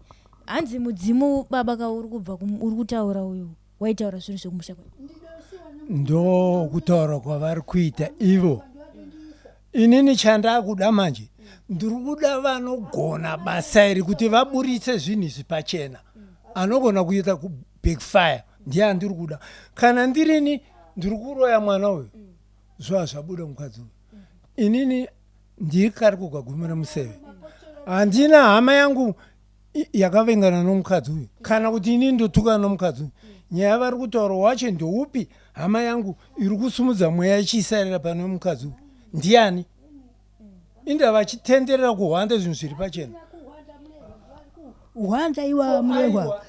hanzi mudzimu baba kauri kubva uri kutaura uyu waitaura zvinhu zvekumusha kwa ndo kutaura kwavari kuita ivo. Inini chandakuda manje ndiri kuda vanogona basa iri kuti vaburitse zvinhu izvi pachena, anogona kuita backfire ndiye andiri kuda. Kana ndirini ndiri kuroya mwana uyu zva zvabuda mukadzi uyu, inini ndiri kari kugagumira museve, handina hama yangu yakavengana nomukadzi uyu kana kuti inini ndotukana nomukadzi uyu. Nyaya vari kutaura wacho ndoupi? Hama yangu iri kusumudza mweya ichiisarira pano mukadzi uyu ndiani? Inda vachitenderera kuhwanda zvinhu zviri pachena. Uhwanda iwa amurehwa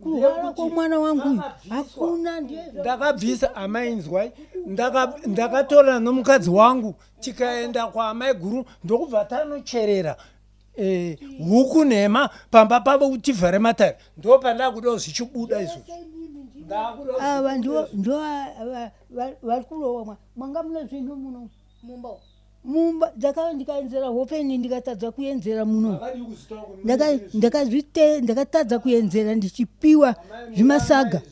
kuhwara kwomwana wangu uyu hakuna. Ndakabvisa amai nzwai, ndakatorana nomukadzi wangu tikaenda kwaamai guru ndokubva tanocherera huku nhema pamba pavo kuti tivhare matare, ndo pandakudawo zvichibuda izvo. Ava ndo vari kurowa mwanga mune zvinhu muno mumba ndikaenzera hopeni ndikatadza kuenzera muno ndakatadza kuenzera ndichipiwa zvimasaga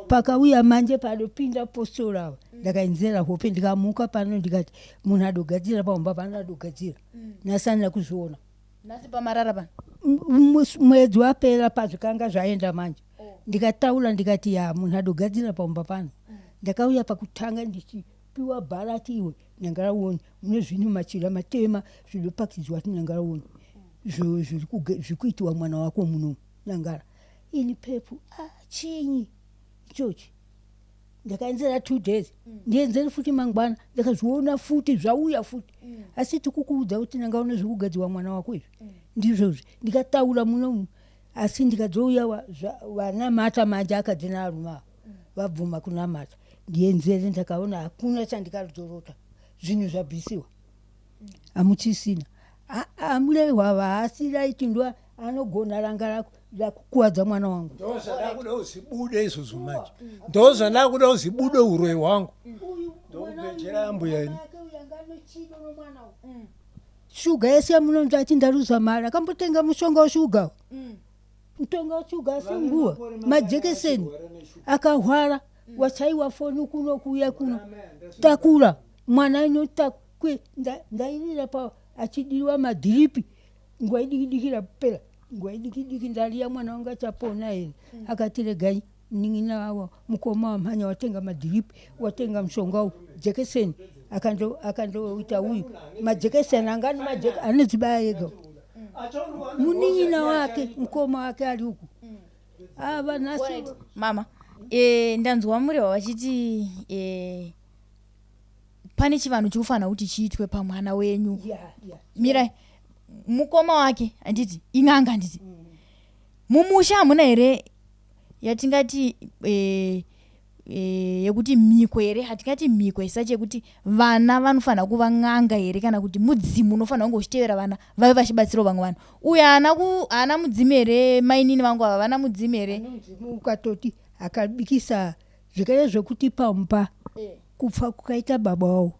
pakauya manje padopinda postori ava ndakaenzera hope ndikamuka pano ndikati munhu adogadzira pamumba pano adogadzira nasanira kuzviona nasi pamarara pano mwedzi wapera pazvikanga zvaenda manje ndikataura ndikati ya munhu adogadzira pamumba pano ndakauya pakutanga ndichipiwa bharati iwe nangaraoni mune zvinhu machira matema zvinopakidzwa ti nangaraoni zviri kuitiwa mwana wako muno nangara ini pepu chinyi ichochi ndakaenzera 2 days ndienzere futi mangwana ndakazviona futi zvauya futi asi tikukuudza kuti nangaona zviri kugadzirwa mwana wako izvi ndizvozvi ndikataura muno asi ndikadzouya vanamata manje akadzina aruma vabvuma kunamata ndienzere ndakaona hakuna chandikadzorota zvinhu zvabvisiwa hamuchisina amurehwa vaasi raiti ndo anogona ranga rakukuwadza mwana wangu. Ndo zvadakuda uzibude izvozvo manje, ndo zvadakuda uzibude uroyi hwangu ndokupechera ambuya ini. Shuga yese yamunonzi ati ndaruza mari akambotenga mushonga weshuga mutonga weshuga asi nguwa majekiseni akahwara wachaiwa foni kuno kuuya kuno takura mwana inotakwe ndairira pa achidiwa madhiripi nguwa idikidikira pera nguwa idikidiki ndaliya mwana wanga chapona here akati regai nin'ina wawo mukoma wamhanya watenga madhiripi watenga mushonga jekiseni akandoita uyu majekiseni angani anodzibaya yega munin'ina wake mukoma wake ari uku ava nasi mama ndanzwa murehwa vachiti pane chivanhu chikufanira kuti chiitwe pamwana wenyu. Mirai, mukoma wake handiti ing'anga handiti mumusha hamuna here yatingati yekuti mhiko here, hatingati mhiko isa chekuti vana vanofanira kuva ng'anga here kana kuti mudzimu unofanira kunge uchitevera vana vave vachibatsirawo vamwe vanhu. Uyu haana mudzimu here, mainini vangu ava vana mudzimu here? Ukatoti akabikisa zvikaita zvekuti pampa kufa kukaita baba wavo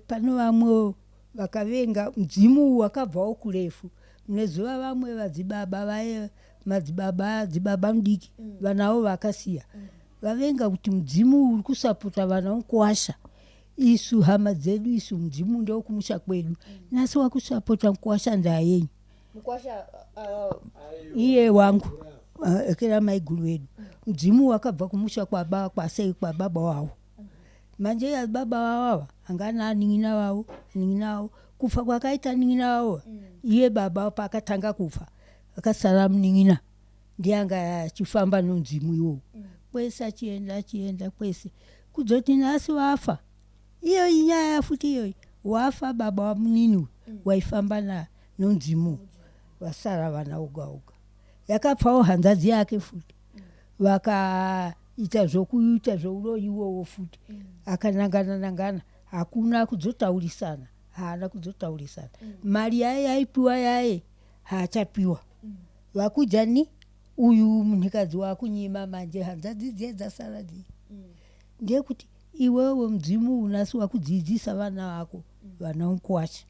pano vamwe vakavenga mudzimu wakabvawo kurefu. Munezuva vamwe vadzibaba vaye madzibaba mudiki vanavo vakasiya vavenga kuti mudzimu uri kusapota vana mukuwasha. Isu hama dzedu isu mudzimu ndio kumusha kwedu nasi wakusapota mukuwasha ndaa yenyu iye wangu ekera maiguru wedu mudzimu wakabva kumusha kwa baba wavo. Manje ya baba wavo angana aning'ina wavo kufa kwakaita ning'ina wavo iye baba pakatanga kufa akasara muning'ina ndiye anga achifamba nomudzimu iwowo kwese achienda kwese kudzoti nasi wafa. Iyo inyaya futi iyoyi wafa baba wamunini waifamba nomudzimu wasara vana oga oga. Yakapfawo hanzvadzi yake futi vakaita zvokuita zvouroyi iwowo futi akanangana hakuna kudzotaurisana, haana kudzotaurisana. Mari yaye yaipiwa yaye haachapiwa. Vakujani uyu munhikadzi wakunyima manje hanzvadzi dziye dzasara dzi ndiye kuti iwewe mudzimu unasi wakudzidzisa vana vako vana mukuwasha.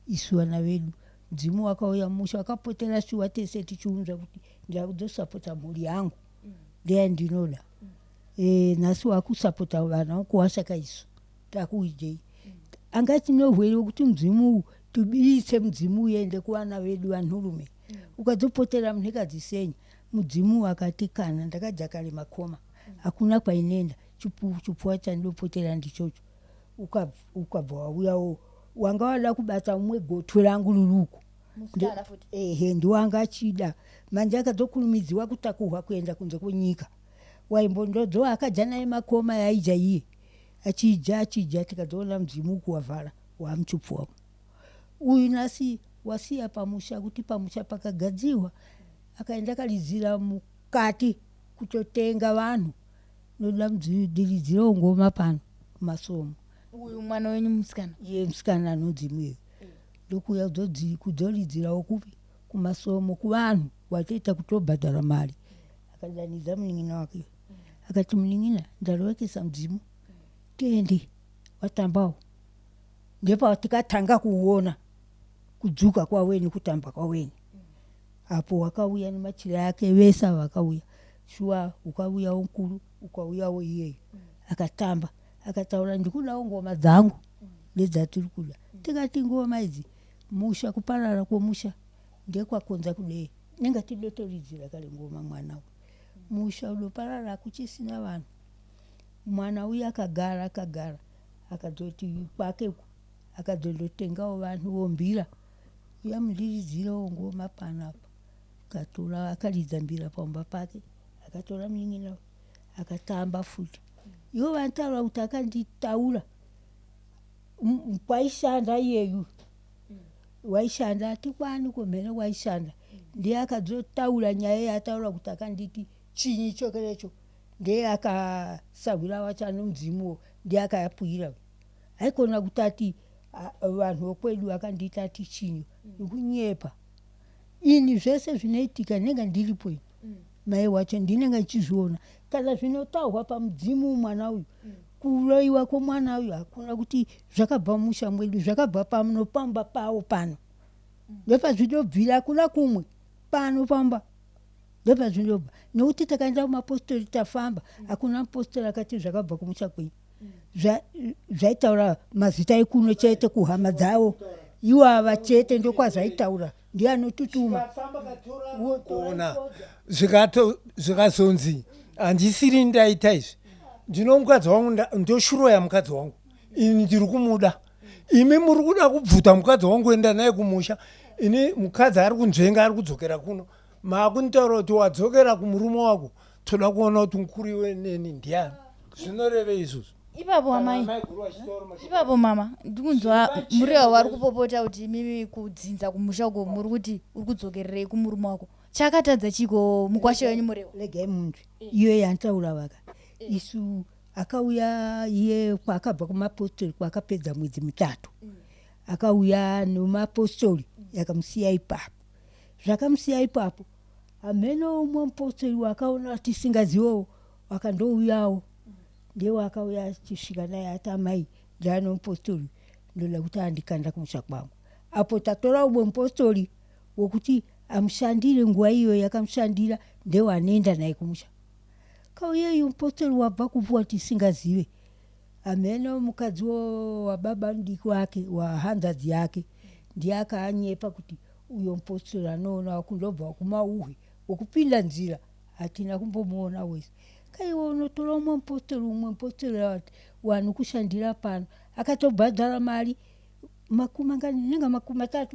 Isu vana vedu mudzimu wakauya musha wakapotera shuwa tese tichiunzwa kuti ndakudzosapota mhuri yangu ndiye ndinoda. Nasi wakusapota vana mukuwasha kaisu takuijei anga tinohwere kuti mudzimu tubise mudzimu uende kuvana vedu vanhurume. Ukadzopotera munhikadzi senyu mudzimu wakati kana ndakajakale makoma hakuna kwainenda chipfuwa chandinopotera ndichocho. Ukabva wauyawo wanga wada kubata umwe gotwe rangu ruluku ndiwanga achida manje akadzokurumidziwa kutakurwa kuenda kunze kwenyika. Waimbondodzo akaja naye makoma yaija iye achija tikadzoona mudzimu kuwavhara wamuchipfuwa. Uyu nasi wasiya pamusha kuti pamusha pakagadzirwa akaenda kalidzira mukati kutotenga vanhu noda mudiridzirewo ngoma pano masomo. Uyu mwana wenyu musikana? Iye musikana anodzimu iye ndokuya kudzoridzirawo kupi kumasomo kuvanhu watoita kutobhadhara mari. Akadanidza muning'ina wake akati muning'ina ndarovekesa mudzimu tiende watambawo. Ndipo tikatanga kuona kudzuka kwaweni kutamba kwaweni. Apo wakauya nemachira yake vesa vakauya shuwa ukauya mukuru ukauyawo iyeyo akatamba akataura ndikudawo ngoma dzangu nedzatiri kuda. Tikati ngoma idzi musha kuparara kwomusha ndekwakonza kudei nenga tidotoridzira kale ngoma mwana we musha udoparara kuchisina vanhu. Mwana uya akagara akadzoti kwake akadzondotengawo vanhu vombira uya mudiridzirewo ngoma panapa. Akatora akaridza mbira pamba pake akatora muning'ina akatamba futi. Ivo vanotaura kuti akanditaura kwaishanda iyeyu waishanda tikwani kwemhene waishanda ndiye akadzotaura nyaya yataura kuti akanditi chinyi chokerecho ndiye akasagwira wachano mudzimuwo ndiye akayapwira. Haikona kutati vanhu vokwedu akandita ati chinyi ikunyepa. Ini zvese zvinoitika nenga ndiripo mai wacho ndinenge ndichizviona kana zvinotaurwa pamudzimu mwana uyu kuroiwa kwomwana uyu hakuna kuti zvakabva musha mwedu zvakabva pamunopamba pawo pano ndopazvinobvira hakuna kumwe pano pamba ndopazvinobva nekuti takaenda kumapostori tafamba hakuna mupostori akati zvakabva kumusha kwenyu. Zvaitaura mazita ekuno chete kuhama dzavo iwo ava chete ndokwazvaitaura ndiye anotutuma kuona zvikazonzi handisiri ndaita izvi ndino mukadzi wangu ndoshuroya mukadzi wangu ini ndiri kumuda imi muri kuda kubvuta mukadzi wangu enda naye kumusha ini mukadzi ari kunzvenga ari kudzokera kuno makunitaura kuti wadzokera kumurume wako toda kuona kuti mukuru iwe neni ndiani zvinoreve izvozvo. ipapo amai ipapo mama ndikunzwa mureva wari kupopota kuti mimi kudzinza kumusha uko muri kuti uri kudzokererei kumurume wako chakatadza chiko mukwasha wenyu mureva legai muntu iyo yantaura vaka isu akauya iye kwakabva kumapostori kwakapedza mwedzi 3 akauya nemapostori yakamusiya ipapo zvakamusiya ipapo ameno umwe mupostori wakaona tisingaziwo wakandouyawo ndiwo akauya achisvika naye ati amai ndano mupostori ndoda kuti andikanda kumusha kwangu apo tatora umwe mupostori wokuti amushandire nguva iyo yakamushandira ndewo anoenda naye kumusha kauye uyu mupostori wabva kupuwa tisingazive ameno mukadzi wababa mudiki wake wahanzadzi yake ndiye akaanyepa kuti uyo mupostori anoona wakundobva kumauhwe wokupinda nzira hatina kumbomuona wese kaiwa unotora umwe mupostori wanu kushandira pano akatobhadhara mari nenga 3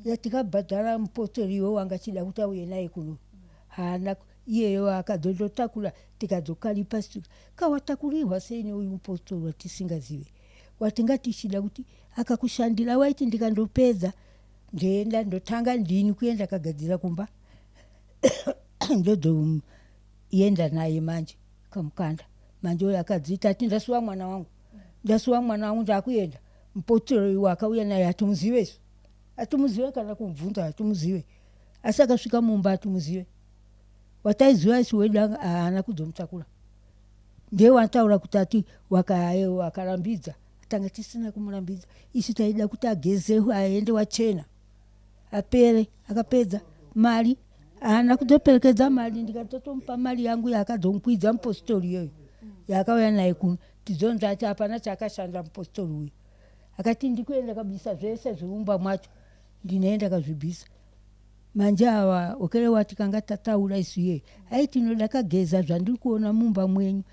yatikabhadhara mupostori iwo wanga chida kuti auye naye kuno hana iyeyo akadzotakura tikadzokalipa kawatakurirwa sei neuyu mupostori watisingazive watingatichida kuti akakushandira waiti ndikandopedza ndoenda ndotanga ndini kuenda kagadzira kumba ndozoenda naye manje kamukanda manje uyo akadzita ati ndasuwa mwana wangu ndakuenda mupostori wakauya naye hatumuzive kana kumubvunza hatumuzive asi akasvika mumba hatumuzive wataiziva isi weda haana kudzomutakura ndiye wataura kuti ati wakarambidza tanga tisina kumurambidza isi taida kuti ageze aende wachena apere akapedza mari haana kuzoperekedza mari ndikatotomupa mari yangu yakadzomukwidza mupostori iyoyo yakauya naye kuno tizonza ati hapana chakashanda mupostori uyu akati ndikuenda kabisa zvese zvirumba mwacho ndinoenda kazvibhisa manje ava okere watikanga tataura isu iyeyo aiti ndinoda kageza zvandiri kuona mumba mwenyu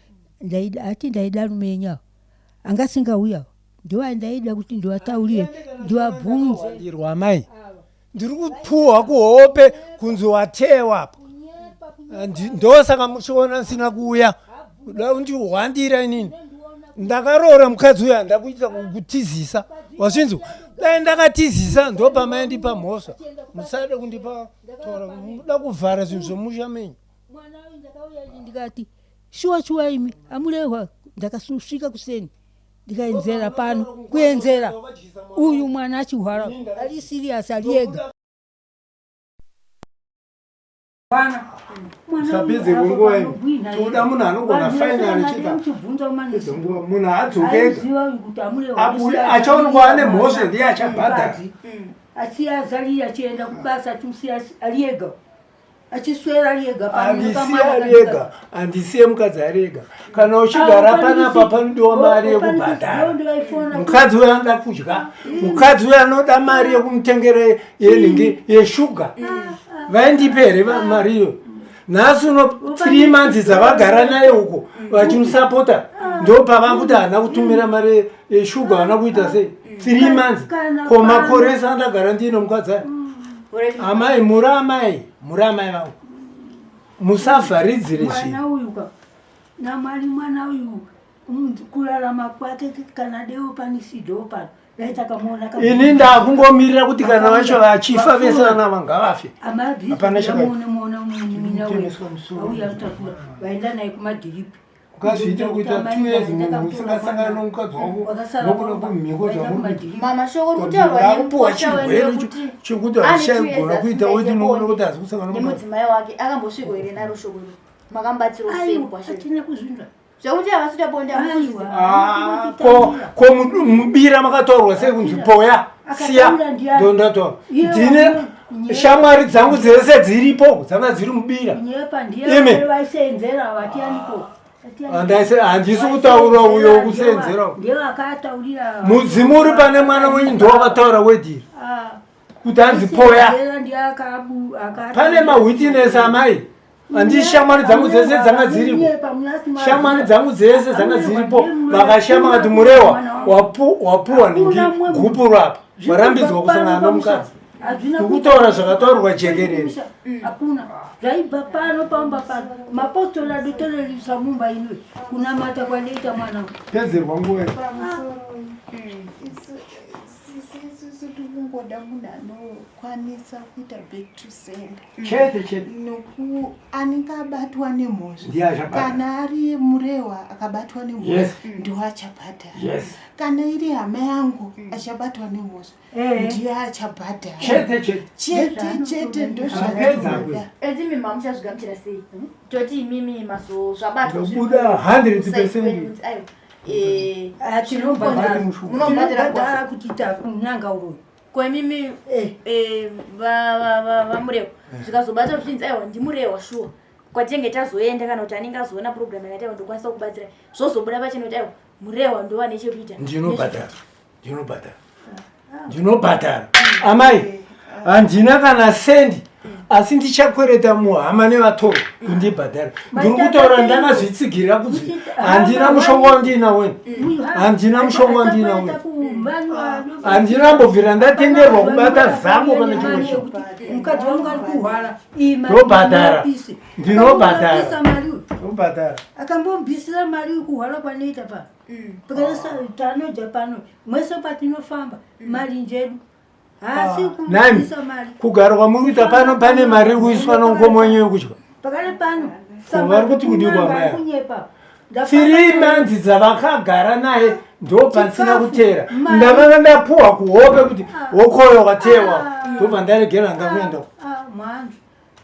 ati ndaida rumenyawo anga singauyawo ndiwa ndaida kuti ndiwataurire ndiwabvunze amai ndiri kupuhwa kuhope kunzi watewapo ndosaka muchiona nsina kuuya kuda kundihwandira inini ndakaroora mukadzi uya ndakuita kutizisa wazvinzwa dai ndakatizisa ndopamai ndipa mhosva musade kundipa tora muda kuvhara zvinhu zvomusha menyu mwana uyu ndakauya ndikati shuwa imi amurehwa ndakasvika kuseni ndikaenzera pano kuenzera uyu mwana achihwara ari serious aliega sapedze kunguva ino toda munhu anogona fainali chita munhu adzokega achaonekwa ane mhosva ndiye achabhadhara asiyazalii achienda kubasa achimusiya aliega achiswera aliega handisiye mukadzi ariega kana uchigara panapa panodiwa mari yekubhadhara mukadzi uyo anoda kudya mukadzi uyo anoda mari yekumutengera yenhingi yeshuga vaindipe here mari iyo nhasi uno 3 months dzavagara naye uko vachimusapota ndo pavakuti hana kutumira mari yeshuga hana kuita sei 3 months ko makore ese andagara ndino mukadzi ayo amai muri amai vangu musavharidzire zvinhu namwari mwana uyu kurarama kwake kana deo panisido pano ini ndakungomirira kuti kana vacho vachifa vese vana vanga vafe hapana vaenda naye kumadhiripi ukazviita kuita 2 years munhu usingasangana nomukadzi wako nokuda kumhiko zvamurikupuwa chirwere chekuti hachichaigona kuita weti nokuda kuti hazi kusangana nemudzimai wake akambosviko here naro shoko iro makambatsiro atina kuzvinzwa zvekuti havasita bonde ko mubira makatorwa sei kunzi poya siya ndondataura ndine shamwari dzangu dzese dziripo dzanga dziri mubira ime handisi kutaura uyo wokusenzerawo mudzimu uri pane mwana wenyu ndo wakataura wedhiri kuti hanzi poya pane mawitness amai handii shamwari dzangu dzese dzanga dziripo shamwari dzangu dzese dzanga dziripo vakashama kati murehwa wapuwa ningi gupu rapa varambidzwa kusangana nomukadzi Kutaura zvakataurwa jekerere. Hakuna. Zvaibva pano pamba pano. Mapostori adotorerisa mumba ino. Kunamata kwanoita mwana. Pedzerwa nguva. Kungoda munhu anokwanisa kuita back to send. Chete. Noku anenge abatwa nemhosva. Kana ari murehwa akabatwa nemhosva ndiye achabhadhara. Kana iri hama yangu achabatwa nemhosva ndiye achabhadhara. Chete ndozvinoda. Ezimi mamuchazvigamuchira sei? Toti imimi maso zvabatwa zvobuda 100%. Tinobhadhara kuti takunanga uroyi. Kwemimi vamurehwa zvikazobata zvichinzi aiwa ndimurehwa shuwa kwatinenge tazoenda kana kuti anenge azoona program yakataiwa ndokwanisa kubatsira zvozobuda pachinoti aiwa murehwa ndova nechekuita ndinobhadhara amai handina kana sendi asi ndichakwereta muhama nevatoro kundibhadhara. Ndiri kutaura ndakazvitsigirira kuti handina mushonga wandina weni. Handina mbobvira ndatenderwa kubata zamo kana chimwe chinhu. Mukadzi wangu ari kuhwara. Ndinobhadhara. Akambombisira mari yekuhwara kwanoita pa. Pakanesa tanoja pano. Mwese patinofamba mari njedu. Nani kugarwa muruta pano pane mari kuiswa nongomonyo yekudya. Pakare pano vari kuti kudikwa maya 3 months dzavakagara naye ndo pasina kutera. Ndavanga ndapuhwa kuhope kuti wokoyo watewa ndobva ndaregera ndakuenda. Mwanzo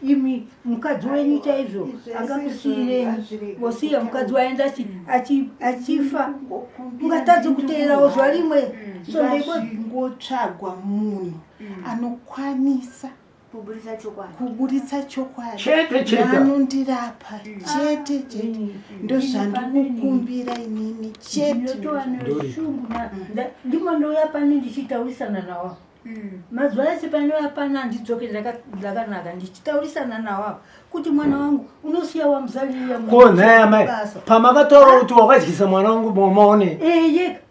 imi mukadzi wenyu chaizvo angakusiyireni wosiya mukadzi waenda achifa ungatadzi kuteerawo zuva rimwe. So ngotsvagwa munhu anokwanisa kuburitsa chokwadi anondirapa chete ndozvandikukumbira inini chete. Ndimo ndouya pane ndichitaurisana nawo mazuva ese panouya pana ndidzoke ndakanaka ndichitaurisana nawo kuti mwana wangu unosiya wamuzalirira konhaya mai pamakataura kuti wakadyisa mwana wangu momaone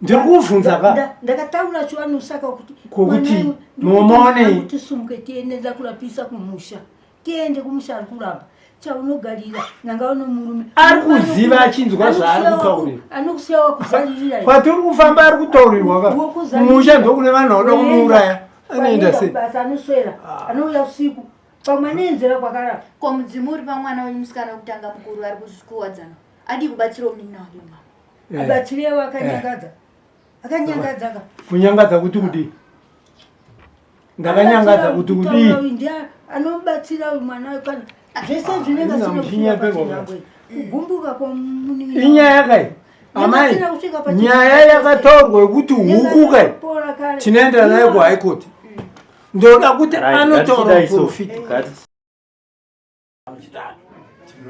ndiri kuvhunza ka ndakataura chiwanu saka kuti momaone kuti sumuke tiende ndakurapisa kumusha tiende kumusha ari kuramba chaunogarira nanga uno murume ari kuziva achinzwa zvaari kutaurira anokusiya wakuzalirira kwatiri kufamba ari kutaurirwa ka kumusha ndokune vanhu vanoda kumuuraya anoenda sei basa anoswera anouya usiku pamwe nenzera kwakarapa komudzimu uri pamwana wenyu musikana wekutanga mukuru ari kuzvikuwadzana adi kubatsirawo munin'ina wake mama abatsirewo akanyangadza ka kunyangadza kuti kudi ndakanyangadza kuti kudi ndiye anomubatsira uyu mwana kana zvese zvinenge zvinokugumbuka kwomunin'ina inyaya yakai amai nyaya yakataurwa yekuti huku kai tinoenda naye kuhigh court ndoda kuti anotaura profit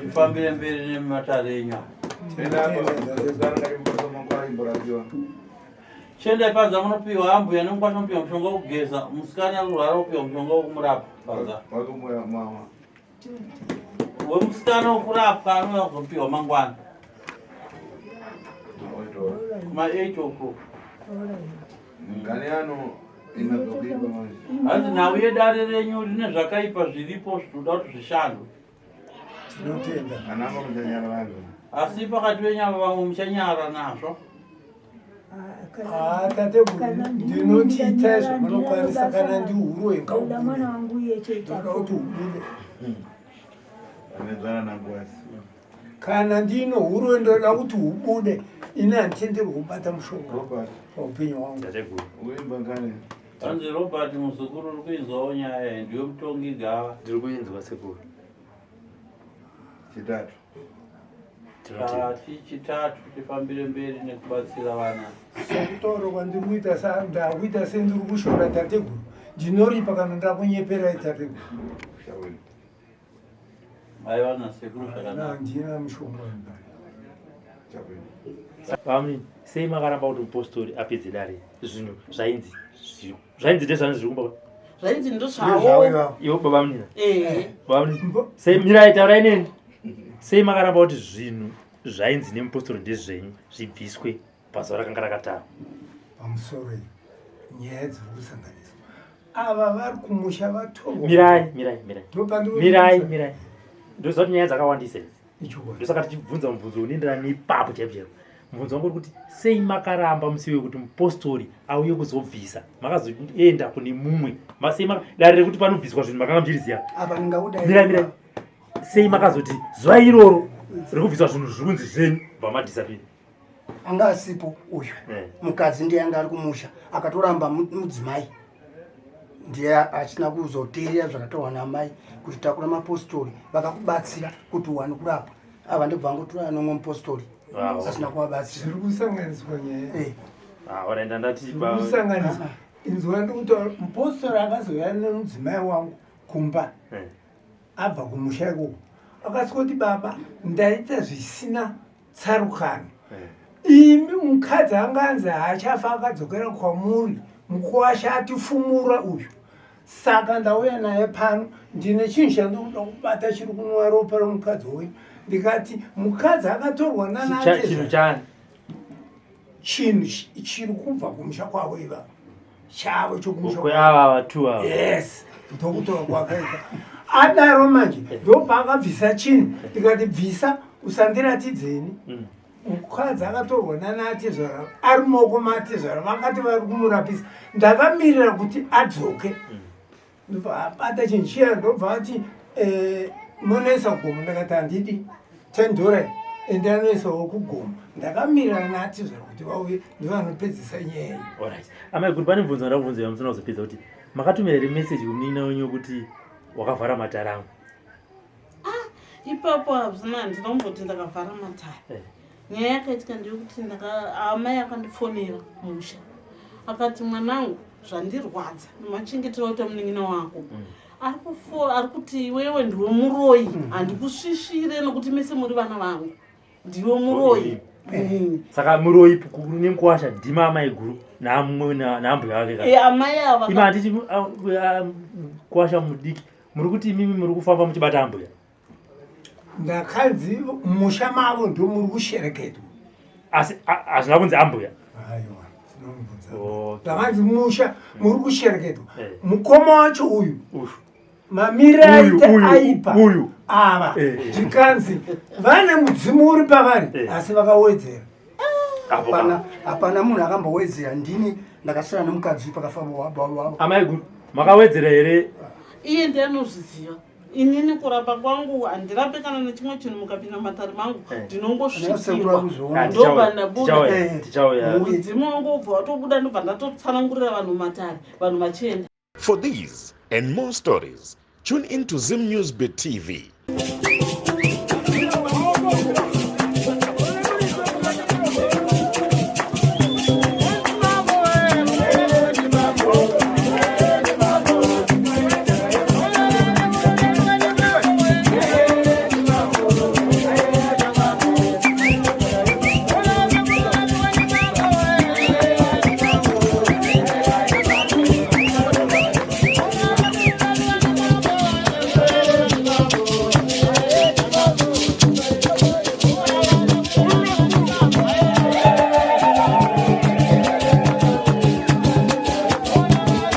tifambire mberi nematare enyu chende padza munopiwa ambuya nemukwanisa mupiwa mushonga wokugeza musikana kurwara wopiwa mushonga wokumurapa padza wemusikana wokurapwa anouya kuzopiwa mangwana kuma 8 o'clock hanzi nhau yedare renyu rine zvakaipa zviripo zvinoda kuti zvishandwe asi pakati venyama vamwe muchanyara nazvo. tatekuru ndinotiita zvamunokwanisa kana ndihuro yengaoda mwana wangu yechetaoda kuti ubude kana ndino huro ndoda kuti ubude ine handitenderwi kubata mushonga paupenyu wangu. Hanzi Robert muzukuru uri kuinzwawo nyaya ndiwe mutongi gava. Ndiri kuinzwa sekuru. Chitatu tifambire mberi nekubatsira vana. Sokutaura kwandiri kuita ndakuita sendiri kushora tateguru ndinoripa kana ndakunyepera tateguru. Aiwa nasekuru zvakanaka. Handina mushonga. Pamwe sei makaramba kuti mupostori apedze dare zvinhu zvainzi ndezvani zviri kumba zvainzi ndozvawo iwo baba munina sei mirai taurai neni sei makaramba kuti zvinhu zvainzi nemupostori ndezvenyu zvibviswe pazuva rakanga rakatarwa pamusoro nyaya dziri kusanganiswa ava vari kumusha vatorwa. mirai ndozoti nyaya dzakawandisa idzi ndosaka tichibvunza mubvunzo unoenderana neipapo chaipchaipo. mubvunzo wangu uri kuti sei makaramba musiwe kuti mupostori auye kuzobvisa makazoenda kune mumwe dare rekuti panobviswa zvinhu makanga muchiriziya. mirai sei makazoti zuva iroro rekubviswa zvinhu zvirunzi zvenyu bva madhisapiri. anga asipo uyu mukadzi ndiye anga ari kumusha akatoramba mudzimai ndiye achina kuzoteerera zvakataurwa namai kuti takura mapostori vakakubatsira kuti uwane kurapwa. ava ndibva ngotora nomwe mupostori asina kuvabatsira. zviri kusanganiswa nyaya waraenda ndatiikusanganiswa inzwa ndikutaura mupostori akazouya nemudzimai wangu kumba abva kumusha ikoko akasvika kuti baba ndaita zvisina tsarukano. imi mukadzi anganzi haachafa akadzokera kwamuri mukuwasha atifumura uyu. saka ndauya naye pano ndine chinhu chandinoda kubata chiri kunwa ropa romukadzi uyu. ndikati mukadzi akatorwa nanatezva chinhu chiri kubva kumusha kwavo iva chavo chokumusha. Yes, ndokutora kwakaita adaro manje ndopaakabvisa chinhu ndikati bvisa usandiratidzeni. mukadzi akatorwa nanatezvara ari moko matezvara vakati vari kumurapisa ndakamirira kuti adzoke ndobva abata chinhu chiya ndobva ati munoisa gomo ndakati handidi $10 ende anoisawo kugomo ndakamirira natezvara kuti vauye ndivanopedzisa nyaya. amai kuti pane mubvunzo nda kubvunza yamusina kuzopedza kuti makatumira here meseji kumunina wenyu kuti wakavhara matara angu. ipapo hazvina ndinomboti ndakavhara matara. nyaya yakaitika ndeyekuti amai akandifonera musha akati mwanangu zvandirwadza nemachengetero kuti munin'ina wako ari kuti iwewe ndiwe muroyi handikusvishire nokuti mese muri vana vangu ndiwe muroyi. saka muroyi nemukuwasha ndima amai guru naambuya wake amai ava ima handiti kuwasha mudiki muri kuti imimi muri kufamba muchibata ambuya. ndakanzi musha mavo ndo muri kushereketwa asi hazvina kunzi ambuya. ndakanzi musha muri kushereketwa mukoma wacho uyu mamiri aita aipa ava zvikanzi vane mudzimu uri pavari asi vakawedzera. hapana munhu akambowedzera. ndini ndakasara nemukadzi pakafamba wavo. amai guru makawedzera here? iye ndianozviziva. inini kurapa kwangu handirape kana nechimwe chinhu mukapinda matari mangu ndinongosvikirwa ndobva ndabuda mudzimu wangu obva watobuda ndobva ndatotsanangurira vanhu matari vanhu vachienda. For these and more stories, tune into Zim News Bit TV